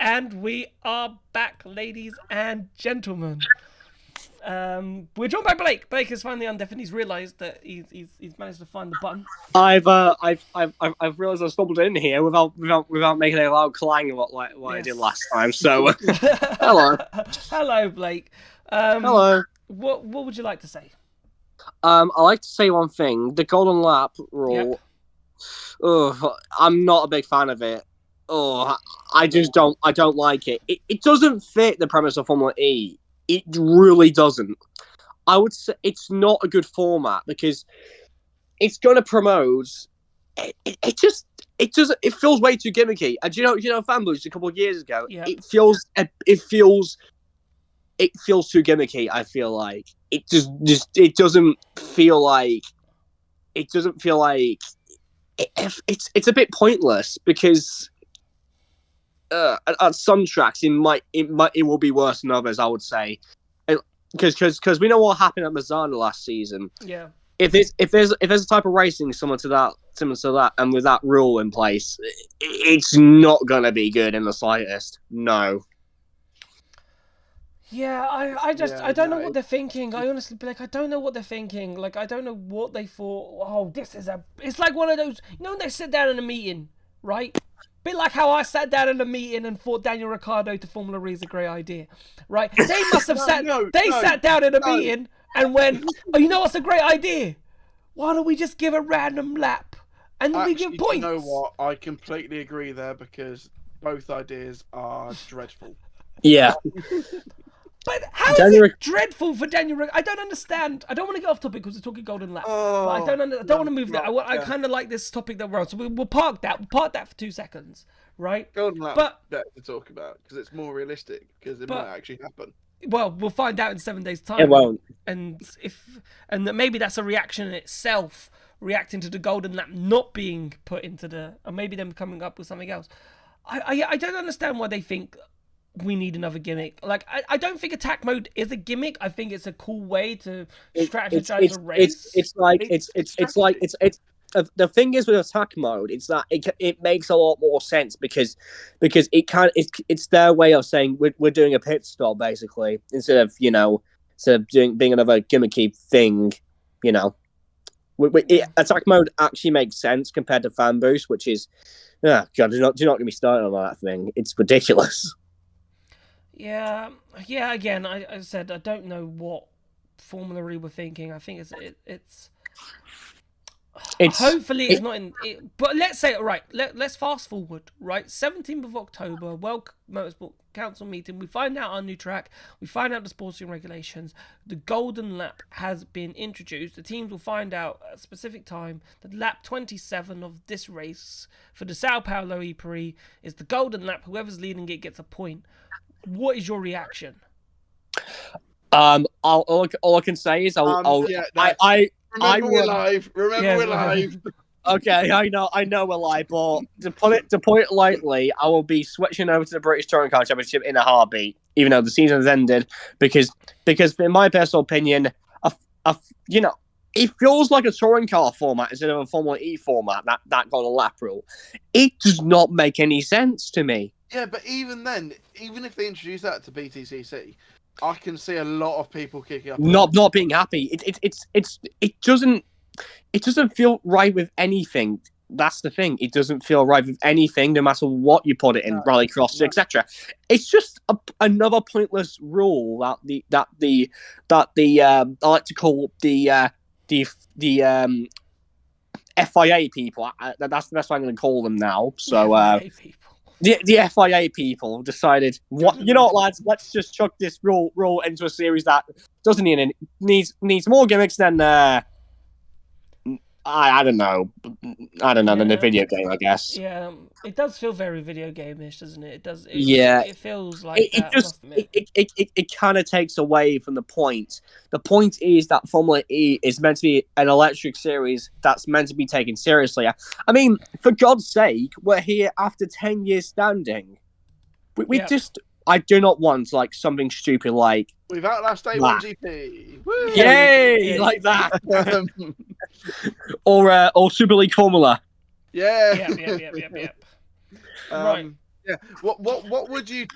And we are back, ladies and gentlemen. We're joined by Blake. Blake has finally undeafened. He's realised that he's managed to find the button. I've realised I stumbled in here without making a loud clang like I did last time. So, hello, Blake. Hello. What would you like to say? I like to say one thing. The golden lap rule. Yep. I'm not a big fan of it. I don't like it. It doesn't fit the premise of Formula E. It really doesn't. I would say it's not a good format because it's going to promote. It feels way too gimmicky. And you know, Fan Boost a couple of years ago. Yep. It feels too gimmicky. I feel like it doesn't feel like it's a bit pointless because. At some tracks, it will be worse than others. I would say, because we know what happened at Mazzano last season. Yeah. If there's a type of racing similar to that, and with that rule in place, it's not gonna be good in the slightest. No. Yeah, I don't know what they're thinking. I honestly, like, I don't know what they're thinking. Like, I don't know what they thought. Oh, it's like one of those, when they sit down in a meeting, right? Bit like how I sat down in a meeting and thought Daniel Ricciardo to Formula E is a great idea, right? They must have sat down in a meeting and went, oh, you know what's a great idea? Why don't we just give a random lap and then we give points? You know what? I completely agree there because both ideas are dreadful. Yeah. But how is it dreadful for Daniel Ricciardo? I don't understand. I don't want to get off topic because we're talking Golden Lap. But I don't want to move that. I kind of like this topic that we're on. So we'll park that. We'll park that for 2 seconds, right? Golden Lap is better to talk about because it's more realistic because it might actually happen. Well, we'll find out in 7 days' time. It won't. And maybe that's a reaction in itself, reacting to the Golden Lap not being put into or maybe them coming up with something else. I don't understand why they think we need another gimmick. Like, I don't think attack mode is a gimmick. I think it's a cool way to strategize a race. It's like the thing is with attack mode, it's that it makes a lot more sense because it's their way of saying we're doing a pit stop basically instead of being another gimmicky thing. Attack mode actually makes sense compared to fan boost, which is God, do not get me started on that thing. It's ridiculous. Yeah. Again, I said I don't know what Formula E were thinking. I think it's hopefully it's not in it, but let's say let's fast forward, right? 17th of October, World Motorsport Council meeting. We find out our new track, we find out the sporting regulations, the Golden Lap has been introduced. The teams will find out at a specific time that lap 27 of this race for the Sao Paulo E-Prix is the Golden Lap. Whoever's leading it gets a point. What is your reaction? All I can say is Remember we're live. We're live. Okay, I know we're live, but to put it lightly, I will be switching over to the British Touring Car Championship in a heartbeat, even though the season has ended, because in my personal opinion, it feels like a touring car format instead of a Formula E format. That Golden Lap rule, it does not make any sense to me. Yeah, but even then, even if they introduce that to BTCC, I can see a lot of people kicking up. Not being happy. It doesn't feel right with anything. That's the thing. It doesn't feel right with anything, no matter what you put it in, rallycross, etc. It's just another pointless rule that I like to call the FIA people. That's the best way I'm going to call them now. So. The FIA people decided, lads, let's just chuck this rule into a series that doesn't needs more gimmicks than I don't know than the video game, I guess. Yeah, it does feel very video game-ish, doesn't it? It does. It feels like it kind of takes away from the point. The point is that Formula E is meant to be an electric series that's meant to be taken seriously. I mean, for God's sake, we're here after 10 years standing. I do not want something stupid like we've outlasted A1GP. Woo! Yay! Like that. or Super League Formula. Yeah. Yep. Right. Yeah. What would you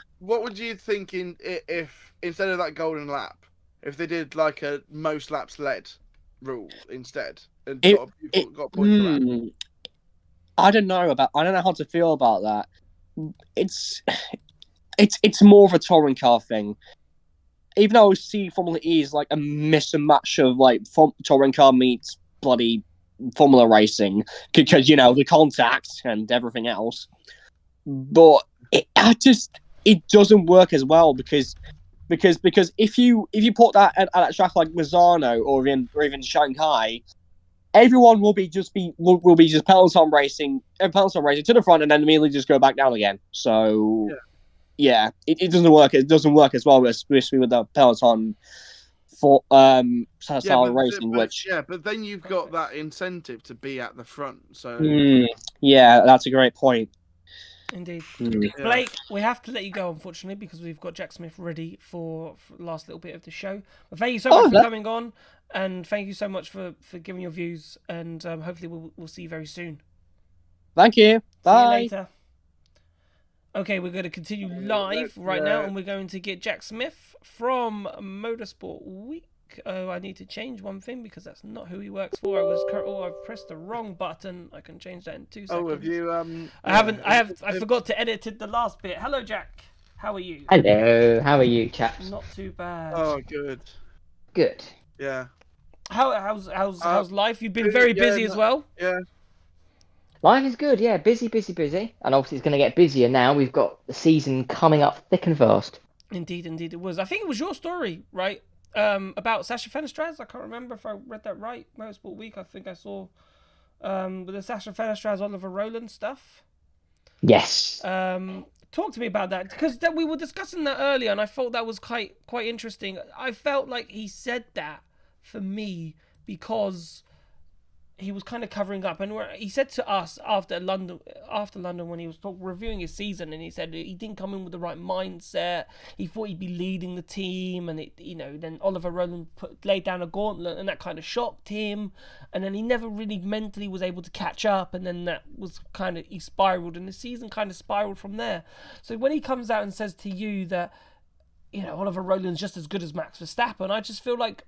think if instead of that Golden Lap, if they did like a most laps led rule instead and got a point for that? I don't know how to feel about that. It's more of a touring car thing. Even though I see Formula E is like a mix and match of touring car meets bloody Formula racing because the contact and everything else, but it doesn't work as well because if you put that at a track like Mazzano or even Shanghai, everyone will be just peloton racing to the front and then immediately just go back down again. So. Yeah, it doesn't work. It doesn't work as well, especially with the peloton for style racing. But then you've got that incentive to be at the front. So yeah, that's a great point. Indeed. Mm. Yeah. Blake, we have to let you go, unfortunately, because we've got Jack Smith ready for the last little bit of the show. But thank you so much for coming on, and thank you so much for giving your views, and hopefully we'll see you very soon. Thank you. Bye. See you later. Okay, we're going to continue live right now, and we're going to get Jack Smith from Motorsport Week. Oh, I need to change one thing because that's not who he works for. I've pressed the wrong button. I can change that in 2 seconds. Oh, have you? I forgot to edit the last bit. Hello, Jack. How are you? Hello. How are you, chaps? Not too bad. Oh, good. Good. Yeah. How's life? You've been very busy as well. Yeah. Life is good, yeah. Busy. And obviously it's going to get busier now. We've got the season coming up thick and fast. Indeed it was. I think it was your story, right? About Sasha Fenestraz. I can't remember if I read that right. Motorsport Week, I think I saw with the Sasha Fenestraz, Oliver Rowland stuff. Yes. Talk to me about that, because we were discussing that earlier, and I thought that was quite interesting. I felt like he said that for me because he was kind of covering up, and he said to us after London when he was reviewing his season, and he said he didn't come in with the right mindset. He thought he'd be leading the team, and then Oliver Rowland laid down a gauntlet, and that kind of shocked him, and then he never really mentally was able to catch up, and then that was he spiraled, and the season kind of spiraled from there. So when he comes out and says to you that Oliver Rowland's just as good as Max Verstappen, I just feel like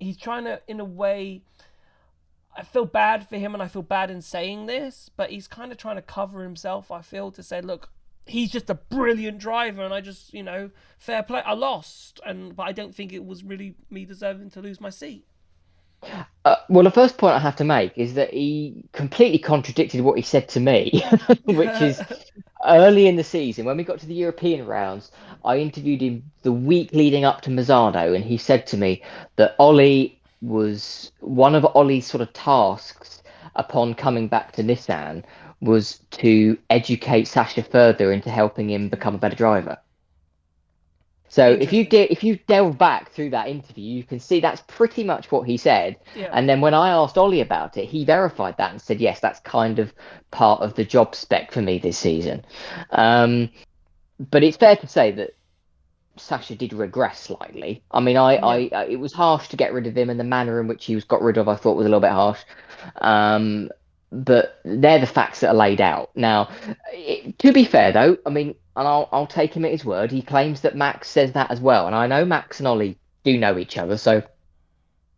he's trying to, in a way, I feel bad for him, and I feel bad in saying this, but he's kind of trying to cover himself, I feel, to say, look, he's just a brilliant driver, and I just, fair play, I lost, but I don't think it was really me deserving to lose my seat. Well, the first point I have to make is that he completely contradicted what he said to me, which is early in the season, when we got to the European rounds, I interviewed him the week leading up to Mazzardo, and he said to me that Ollie was one of Ollie's sort of tasks upon coming back to Nissan was to educate Sasha further into helping him become a better driver. So if you delve back through that interview, you can see that's pretty much what he said. Yeah. And then when I asked Ollie about it, he verified that and said, yes, that's kind of part of the job spec for me this season. But it's fair to say that Sasha did regress slightly. I mean, it was harsh to get rid of him, and the manner in which he was got rid of, I thought, was a little bit harsh. But they're the facts that are laid out. Now, to be fair, though, I mean, and I'll take him at his word. He claims that Max says that as well, and I know Max and Ollie do know each other, so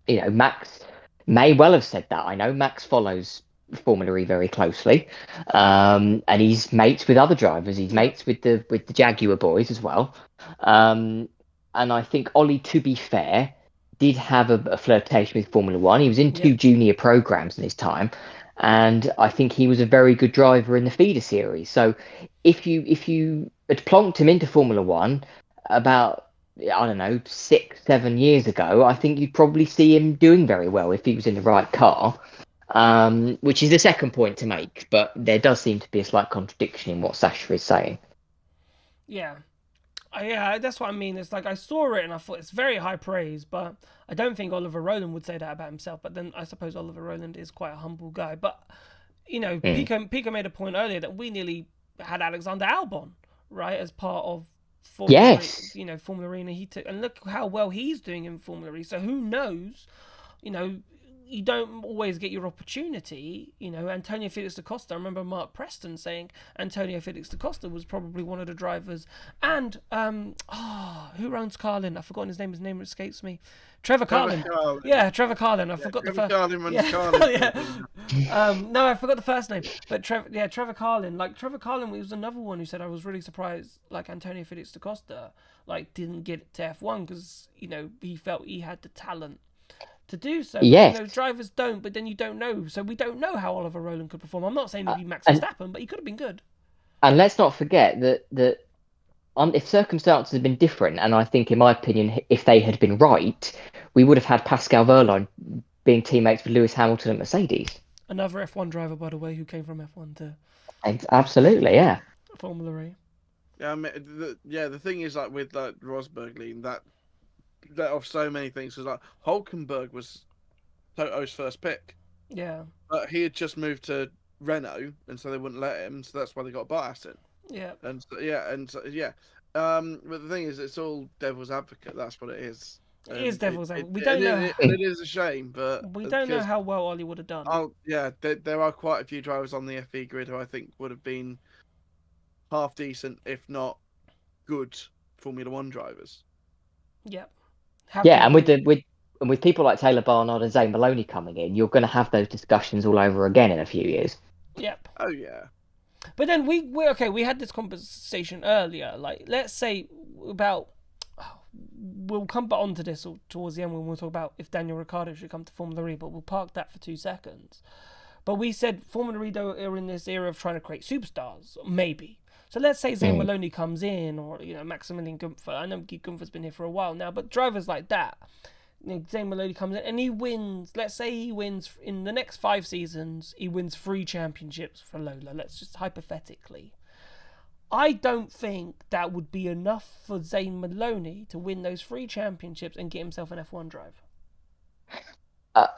Max may well have said that. I know Max follows Formula E very closely, and he's mates with other drivers. He's mates with the Jaguar boys as well. And I think Ollie, to be fair, did have a flirtation with Formula One. He was in two junior programs in his time, and I think he was a very good driver in the feeder series. So if you had plonked him into Formula One about, I don't know, 6-7 years ago, I think you'd probably see him doing very well if he was in the right car. Which is the second point to make, but there does seem to be a slight contradiction in what Sasha is saying. Yeah, that's what I mean. It's like I saw it and I thought it's very high praise, but I don't think Oliver Rowland would say that about himself. But then I suppose Oliver Rowland is quite a humble guy. But Pico made a point earlier that we nearly had Alexander Albon, right, as part of Formula E, and look how well he's doing in Formula E. So who knows, you don't always get your opportunity. Antonio Felix da Costa, I remember Mark Preston saying Antonio Felix da Costa was probably one of the drivers. And, who owns Carlin? I've forgotten his name escapes me. Trevor Carlin. Yeah, Trevor Carlin. I forgot the first name. No, I forgot the first name. But Trevor Carlin. Like, Trevor Carlin was another one who said, I was really surprised, like, Antonio Felix da Costa, like, didn't get to F1 because, he felt he had the talent to do so. Yes. Drivers don't, but then you don't know. So we don't know how Oliver Rowland could perform. I'm not saying he'd be Max Verstappen, but he could have been good. And let's not forget that if circumstances had been different, and I think, in my opinion, if they had been right, we would have had Pascal Wehrlein being teammates with Lewis Hamilton at Mercedes. Another F1 driver, by the way, who came from F1 to absolutely, yeah, Formula E. Yeah, I mean, the thing is, like, with Rosberg, that of so many things, was like Hulkenberg was Toto's first pick. Yeah. But he had just moved to Renault, and so they wouldn't let him, so that's why they got Bottas in. Yeah. And but the thing is, it's all devil's advocate. That's what it is. It is devil's advocate. We don't know. And it is a shame, but we don't know how well Ollie would have done. Oh yeah, there are quite a few drivers on the FE grid who I think would have been half decent, if not good, Formula One drivers. Yeah. And with people like Taylor Barnard and Zane Maloney coming in, you're going to have those discussions all over again in a few years. Yep. Oh yeah. But then we had this conversation earlier. Like, let's say about, we'll come back onto this towards the end when we'll talk about if Daniel Ricciardo should come to Formula E, but we'll park that for 2 seconds. But we said Formula E are in this era of trying to create superstars, maybe. So let's say Zane Maloney comes in, or Maximilian Gunther. I know Gunther's been here for a while now, but drivers like that, Zane Maloney comes in and he wins. Let's say he wins in the next 5 seasons. He wins 3 championships for Lola. Let's just hypothetically. I don't think that would be enough for Zane Maloney to win those 3 championships and get himself an F1 drive.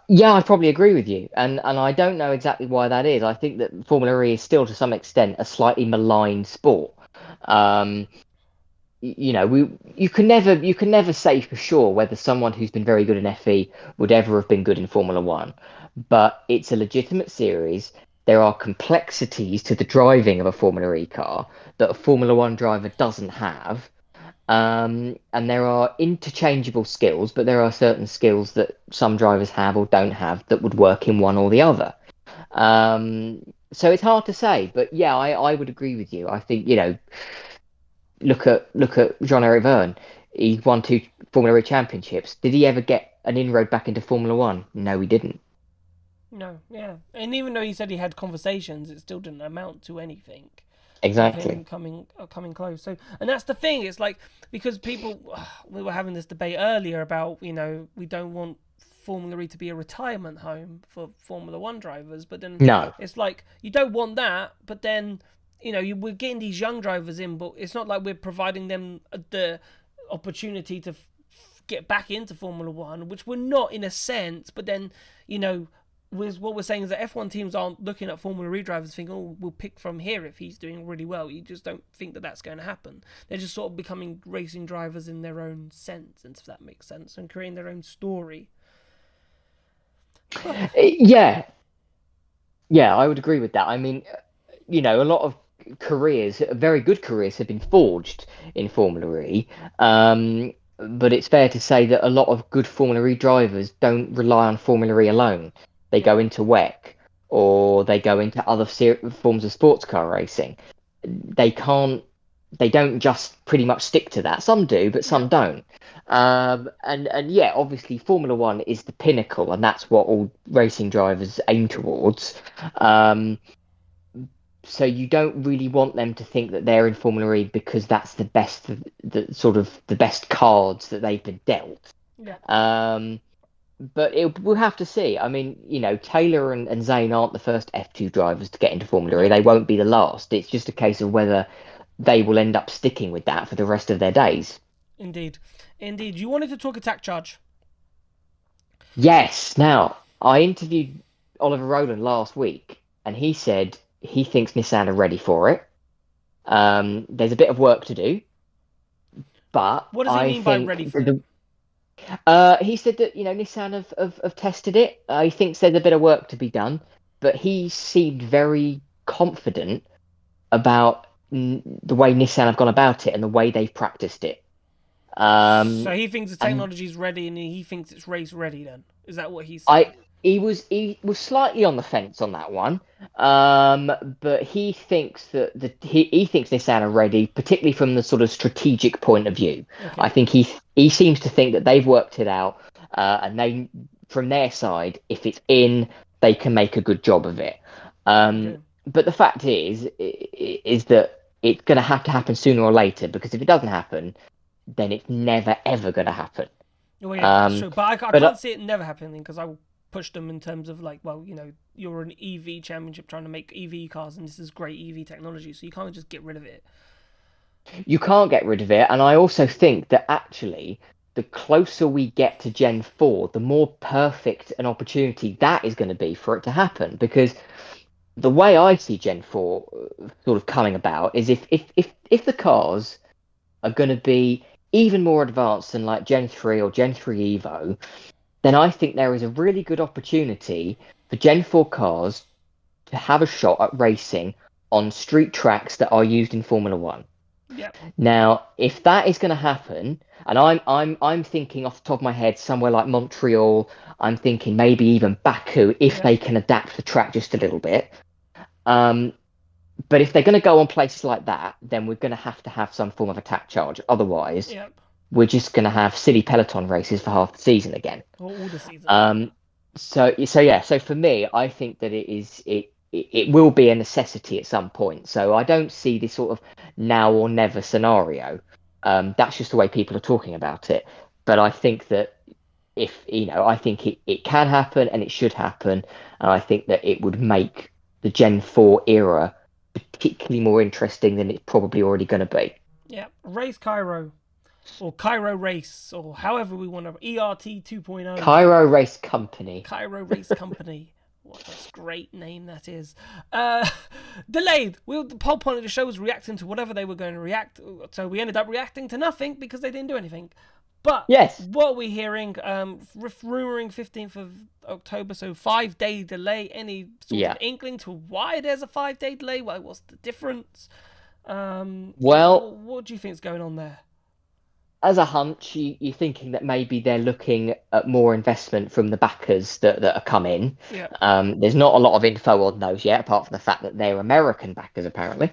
Yeah, I probably agree with you, and I don't know exactly why that is. I think that Formula E is still, to some extent, a slightly maligned sport. You can never say for sure whether someone who's been very good in FE would ever have been good in Formula One, but it's a legitimate series. There are complexities to the driving of a Formula E car that a Formula One driver doesn't have. And there are interchangeable skills, but there are certain skills that some drivers have or don't have that would work in one or the other. So it's hard to say, but yeah, I would agree with you. I think, look at Jean-Eric Vergne. He won 2 Formula E championships. Did he ever get an inroad back into Formula One? No, he didn't. No, yeah. And even though he said he had conversations, it still didn't amount to anything. Exactly. Coming close. So, and that's the thing. It's like, because people, we were having this debate earlier about, we don't want Formula E to be a retirement home for Formula One drivers, but then it's like, you don't want that, but then, we're getting these young drivers in, but it's not like we're providing them the opportunity to get back into Formula One, which we're not in a sense, but then, what we're saying is that F1 teams aren't looking at Formula E drivers thinking, oh, we'll pick from here if he's doing really well. You just don't think that that's going to happen. They're just sort of becoming racing drivers in their own sense, if that makes sense, and creating their own story. Yeah, I would agree with that. I mean, a lot of careers, very good careers, have been forged in Formula E. But it's fair to say that a lot of good Formula E drivers don't rely on Formula E alone. They go into WEC, or they go into other forms of sports car racing. They don't just pretty much stick to that. Some do, but some don't. And yeah, obviously Formula One is the pinnacle, and that's what all racing drivers aim towards. So you don't really want them to think that they're in Formula E because that's the best, the best cards that they've been dealt. Yeah. But we'll have to see. I mean, Taylor and Zane aren't the first F2 drivers to get into Formula E. They won't be the last. It's just a case of whether they will end up sticking with that for the rest of their days. Indeed. You wanted to talk attack charge. Yes. Now, I interviewed Oliver Rowland last week, and he said he thinks Nissan are ready for it. There's a bit of work to do, but what does he mean by ready for it? He said that Nissan have tested it. He thinks there's a bit of work to be done, but he seemed very confident about the way Nissan have gone about it and the way they've practiced it. So he thinks the technology is ready, and he thinks it's race ready. Then is that what he's saying? He was slightly on the fence on that one, but he thinks that he thinks Nissan are ready, particularly from the sort of strategic point of view. Okay. I think he seems to think that they've worked it out, and they, from their side, if it's in, they can make a good job of it. Okay. But the fact is that it's going to have to happen sooner or later, because if it doesn't happen, then it's never ever going to happen. Oh yeah, that's true. But I can't see it never happening, because I will push them in terms of like, well, you're an EV championship trying to make EV cars, and this is great EV technology, so you can't just get rid of it. You can't get rid of it, and I also think that actually the closer we get to Gen 4, the more perfect an opportunity that is going to be for it to happen, because the way I see Gen 4 sort of coming about is if the cars are going to be even more advanced than like Gen 3 or Gen 3 Evo, then I think there is a really good opportunity for Gen 4 cars to have a shot at racing on street tracks that are used in Formula 1. Yep. Now, if that is going to happen, and I'm thinking off the top of my head somewhere like Montreal, I'm thinking maybe even Baku if they can adapt the track just a little bit. But if they're going to go on places like that, then we're going to have some form of attack charge. Otherwise, we're just going to have silly peloton races for half the season again. Or all the season. So for me, I think that it will be a necessity at some point. So I don't see this sort of now or never scenario. That's just the way people are talking about it. But I think that I think it can happen and it should happen. And I think that it would make the Gen 4 era particularly more interesting than it's probably already going to be. Yeah, Race Kiro. Or Kiro Race, or however we want to... ERT 2.0. Kiro Race Company. Kiro Race Company. What a great name that is. Delayed. The whole point of the show was reacting to whatever they were going to react. So we ended up reacting to nothing because they didn't do anything. But what we're hearing, rumouring 15th of October, so 5-day delay. Any sort of inkling to why there's a 5-day delay? What's the difference? What do you think is going on there? As a hunch, you're thinking that maybe they're looking at more investment from the backers that are coming. Yeah. There's not a lot of info on those yet, apart from the fact that they're American backers, apparently.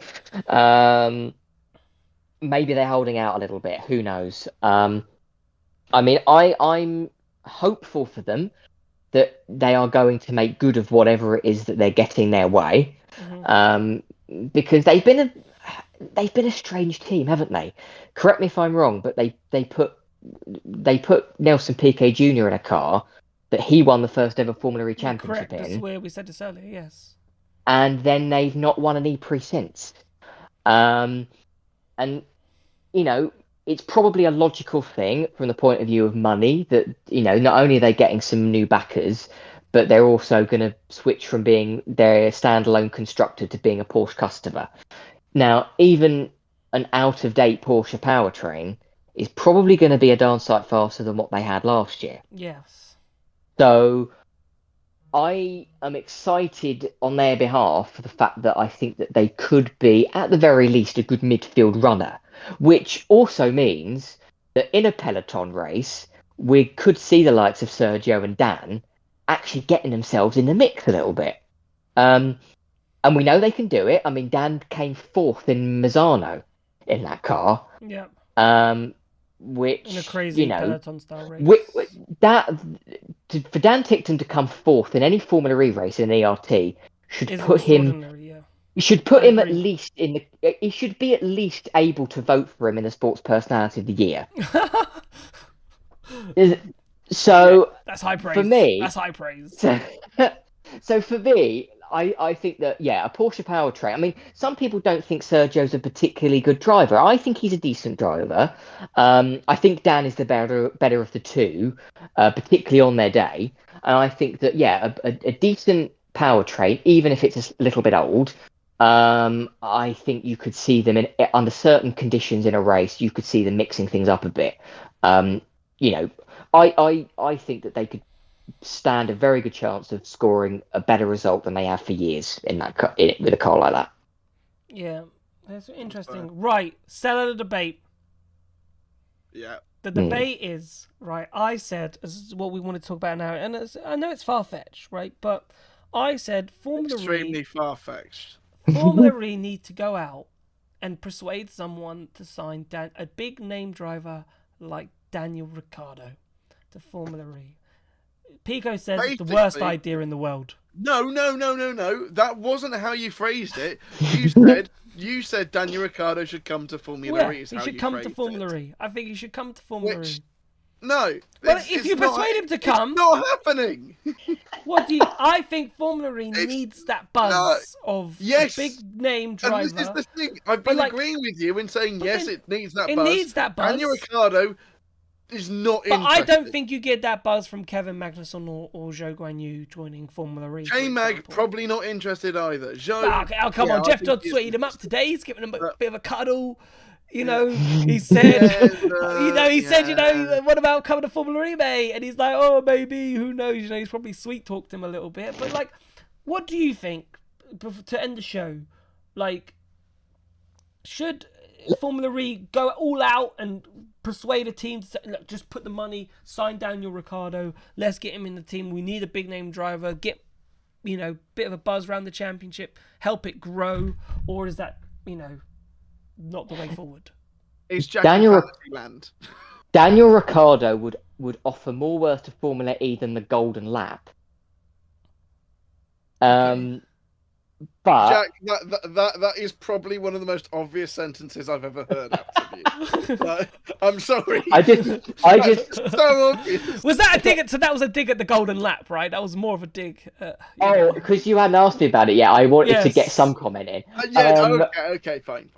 Maybe they're holding out a little bit. Who knows? I mean, I'm hopeful for them that they are going to make good of whatever it is that they're getting their way, because they've been a strange team, haven't they? Correct me if I'm wrong, but they put Nelson Piquet Jr. in a car that he won the first ever Formula E championship in. That's where we said this earlier, yes. And then they've not won an E-Prix since. And it's probably a logical thing from the point of view of money that, not only are they getting some new backers, but they're also going to switch from being their standalone constructor to being a Porsche customer. Now, even an out-of-date Porsche powertrain is probably going to be a darn sight faster than what they had last year. Yes. So I am excited on their behalf for the fact that I think that they could be, at the very least, a good midfield runner, which also means that in a peloton race, we could see the likes of Sergio and Dan actually getting themselves in the mix a little bit. And we know they can do it. I mean, Dan came 4th in Misano in that car. Yeah. Which, in a crazy peloton style race. For Dan Tickton to come 4th in any Formula E race in an ERT should put him. Yeah. You should put him at least in the. He should be at least able to vote for him in the Sports Personality of the Year. So that's high praise. For me, that's high praise. So for me, I think that, a Porsche powertrain. I mean, some people don't think Sergio's a particularly good driver. I think he's a decent driver. I think Dan is the better of the two, particularly on their day. And I think that, a decent powertrain, even if it's a little bit old, I think you could see them under certain conditions in a race. You could see them mixing things up a bit. I think that they could stand a very good chance of scoring a better result than they have for years with a car like that. Yeah, that's interesting. Right, settle the debate. Yeah. The debate is, right, I said, this is what we want to talk about now, and I know it's far-fetched, right, but I said extremely far-fetched. Formula E need to go out and persuade someone to sign a big name driver like Daniel Ricciardo to Formula E. Pico says it's the worst idea in the world. No. That wasn't how you phrased it. You said Daniel Ricciardo should come to Formula E. He should come to Formula E. I think he should come to Formula E. No. Well, if you persuade him to come, it's not happening. I think Formula E needs that buzz of a big name driver. And this is the thing. I've been agreeing with you in saying it needs that buzz. It needs that buzz. Daniel Ricciardo is not But interested. I don't think you get that buzz from Kevin Magnussen or Zhou Guanyu joining Formula E. K-Mag probably not interested either. Zhou, oh, come on, I Jeff think Dodd he is sweetened him up today. He's giving him a bit of a cuddle. You know, Yeah. he said, Yeah, he said, what about coming to Formula E, mate? And he's like, oh, maybe, who knows? You know, he's probably sweet talked him a little bit. But like, what do you think to end the show? Like, should Formula E go all out and persuade a team to look, just put the money, sign Daniel Ricciardo, let's get him in the team. We need a big name driver, get, you know, bit of a buzz around the championship, help it grow, or is that, you know, not the way forward? It's Daniel Fantasyland. Daniel Ricciardo would offer more worth to Formula E than the Golden Lap. But Jack, that is probably one of the most obvious sentences I've ever heard out of you. I'm sorry. I just so obvious. Was that a dig? So that was a dig at the Golden Lap, right? That was more of a dig. Because you hadn't asked me about it yet. I wanted to get some comment in. Okay, fine.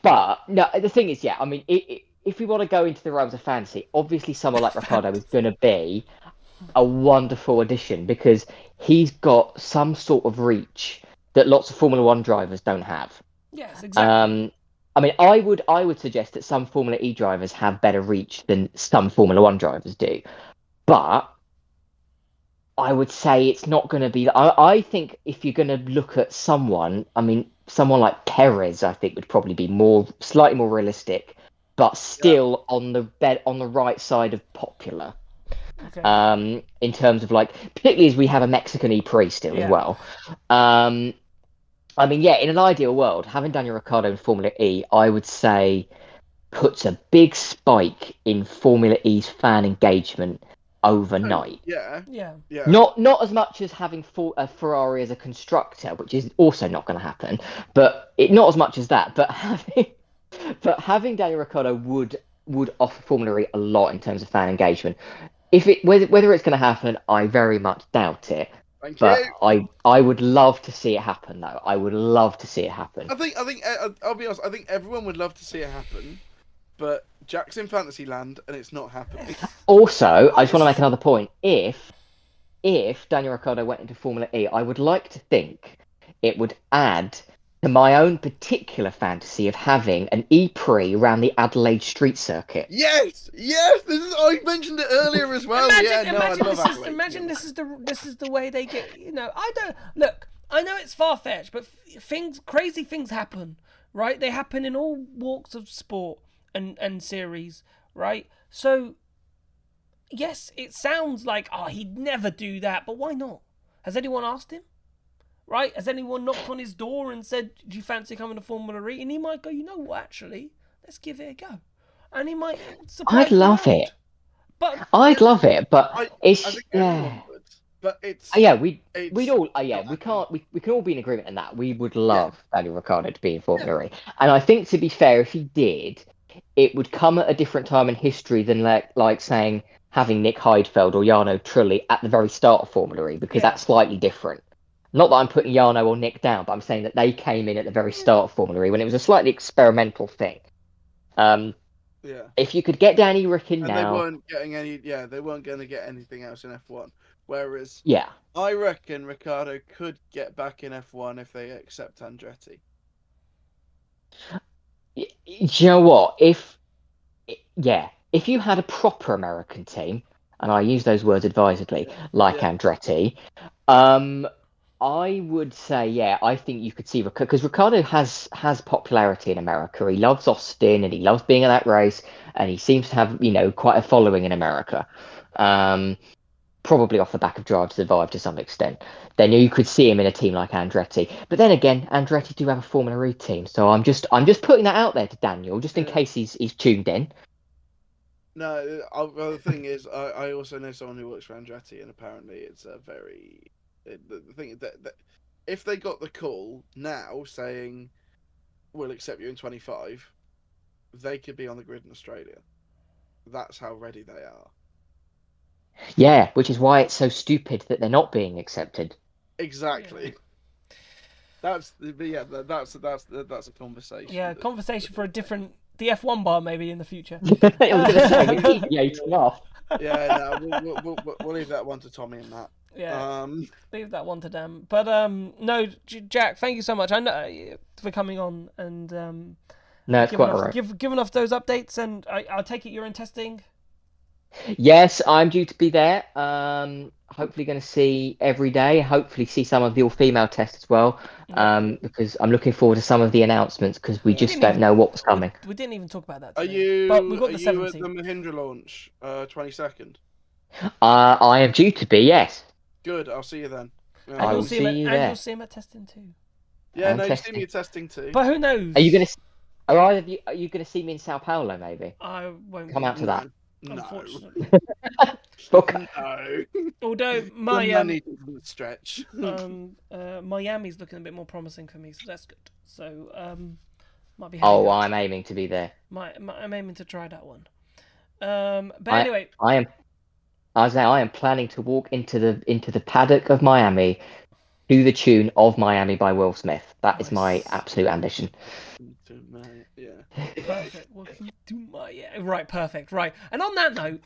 But no, the thing is, I mean, if we want to go into the realms of fantasy, obviously someone like Ricciardo is going to be a wonderful addition because he's got some sort of reach that lots of Formula One drivers don't have. Yes, exactly. I mean, I would suggest that some Formula E drivers have better reach than some Formula One drivers do, but I would say it's not going to be. I think if you're going to look at someone, I mean, someone like Perez, I think would probably be slightly more realistic, but still on the right side of popular. Okay. In terms of like, particularly as we have a Mexican E-Prix still as well. I mean, in an ideal world, having Daniel Ricciardo in Formula E, I would say puts a big spike in Formula E's fan engagement overnight. Yeah. Not as much as having a Ferrari as a constructor, which is also not going to happen, but not as much as that. But having Daniel Ricciardo would offer Formula E a lot in terms of fan engagement. Whether it's going to happen, I very much doubt it. But I would love to see it happen, though. I would love to see it happen. I think I'll be honest. I think everyone would love to see it happen, but Jack's in Fantasyland and it's not happening. Also, I just want to make another point. If Daniel Ricciardo went into Formula E, I would like to think it would add to my own particular fantasy of having an E-Prix around the Adelaide street circuit. Yes. I mentioned it earlier as well. Imagine this is the way they get. You know, I know it's far fetched, but crazy things happen, right? They happen in all walks of sport and series, right? So, yes, it sounds like he'd never do that, but why not? Has anyone asked him? Right? Has anyone knocked on his door and said, do you fancy coming to Formula E? And he might go, you know what, actually, let's give it a go. And he might surprise I'd love it. But I'd love it, but I it's think everyone would. But it's we'd all we can all be in agreement on that. We would love Daniel Ricciardo to be in Formula E. And I think, to be fair, if he did, it would come at a different time in history than like saying having Nick Heidfeld or Jarno Trulli at the very start of Formula E, because that's slightly different. Not that I'm putting Jarno or Nick down, but I'm saying that they came in at the very start of Formula E when it was a slightly experimental thing. If you could get Danny Rick in now, they weren't getting any. Yeah, they weren't going to get anything else in F1. Whereas, I reckon Ricciardo could get back in F1 if they accept Andretti. Do you know what? If you had a proper American team, and I use those words advisedly, like Andretti, I would say, I think you could see because Ricciardo has popularity in America. He loves Austin and he loves being in that race, and he seems to have quite a following in America. Probably off the back of Drive to Survive to some extent. Then you could see him in a team like Andretti. But then again, Andretti do have a Formula E team, so I'm just putting that out there to Daniel, just in case he's tuned in. No, the thing is, I also know someone who works for Andretti, and apparently it's a very. The thing that if they got the call now saying we'll accept you in 25, they could be on the grid in Australia. That's how ready they are. Yeah, which is why it's so stupid that they're not being accepted. Exactly. That's a conversation. Yeah, conversation for a different the F1 bar maybe in the future. I was going to say, we're deviating off. Yeah, no, we'll leave that one to Tommy and Matt. Yeah, leave that one to them. But no, Jack, thank you so much. I know for coming on and no, it's quite alright. Giving us those updates, and I'll take it you're in testing. Yes, I'm due to be there. Hopefully going to see every day. Hopefully see some of the all-female tests as well. Because I'm looking forward to some of the announcements because we just don't know what's coming. We didn't even talk about that today. But we've got the 17th. Are you at the Mahindra launch, 22nd? I am due to be, yes. Good, I'll see you then. I will see you there. And you'll see him at testing too. Yeah, no, you see me at testing too. But who knows? Are you going to see me in Sao Paulo maybe? I won't come out to that. Unfortunately. No. Although my money doesn't stretch. Miami's looking a bit more promising for me, so that's good. So might be. I'm aiming to be there. I'm aiming to try that one. But anyway, I am planning to walk into the paddock of Miami to the tune of Miami by Will Smith. That is my absolute ambition. Yeah. Perfect. Welcome to Miami. Right, perfect. Right. And on that note,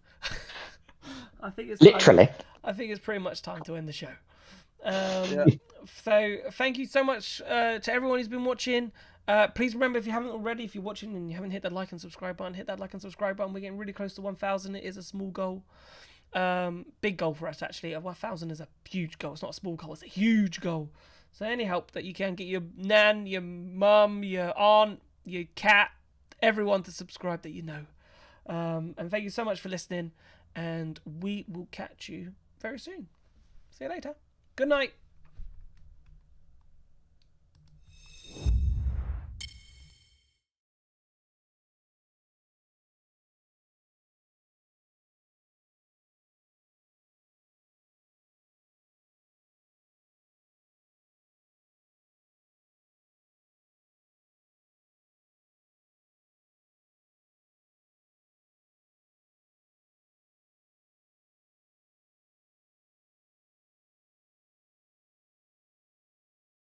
I think it's I think it's pretty much time to end the show. So thank you so much to everyone who's been watching. Please remember, if you haven't already, if you're watching and you haven't hit that like and subscribe button, hit that like and subscribe button. We're getting really close to 1,000. It is a small goal. Big goal for us, actually. 1,000 is a huge goal. It's not a small goal. It's a huge goal. So any help that you can get your nan, your mum, your aunt, your cat, everyone to subscribe that you know. And thank you so much for listening. And we will catch you very soon. See you later. Good night.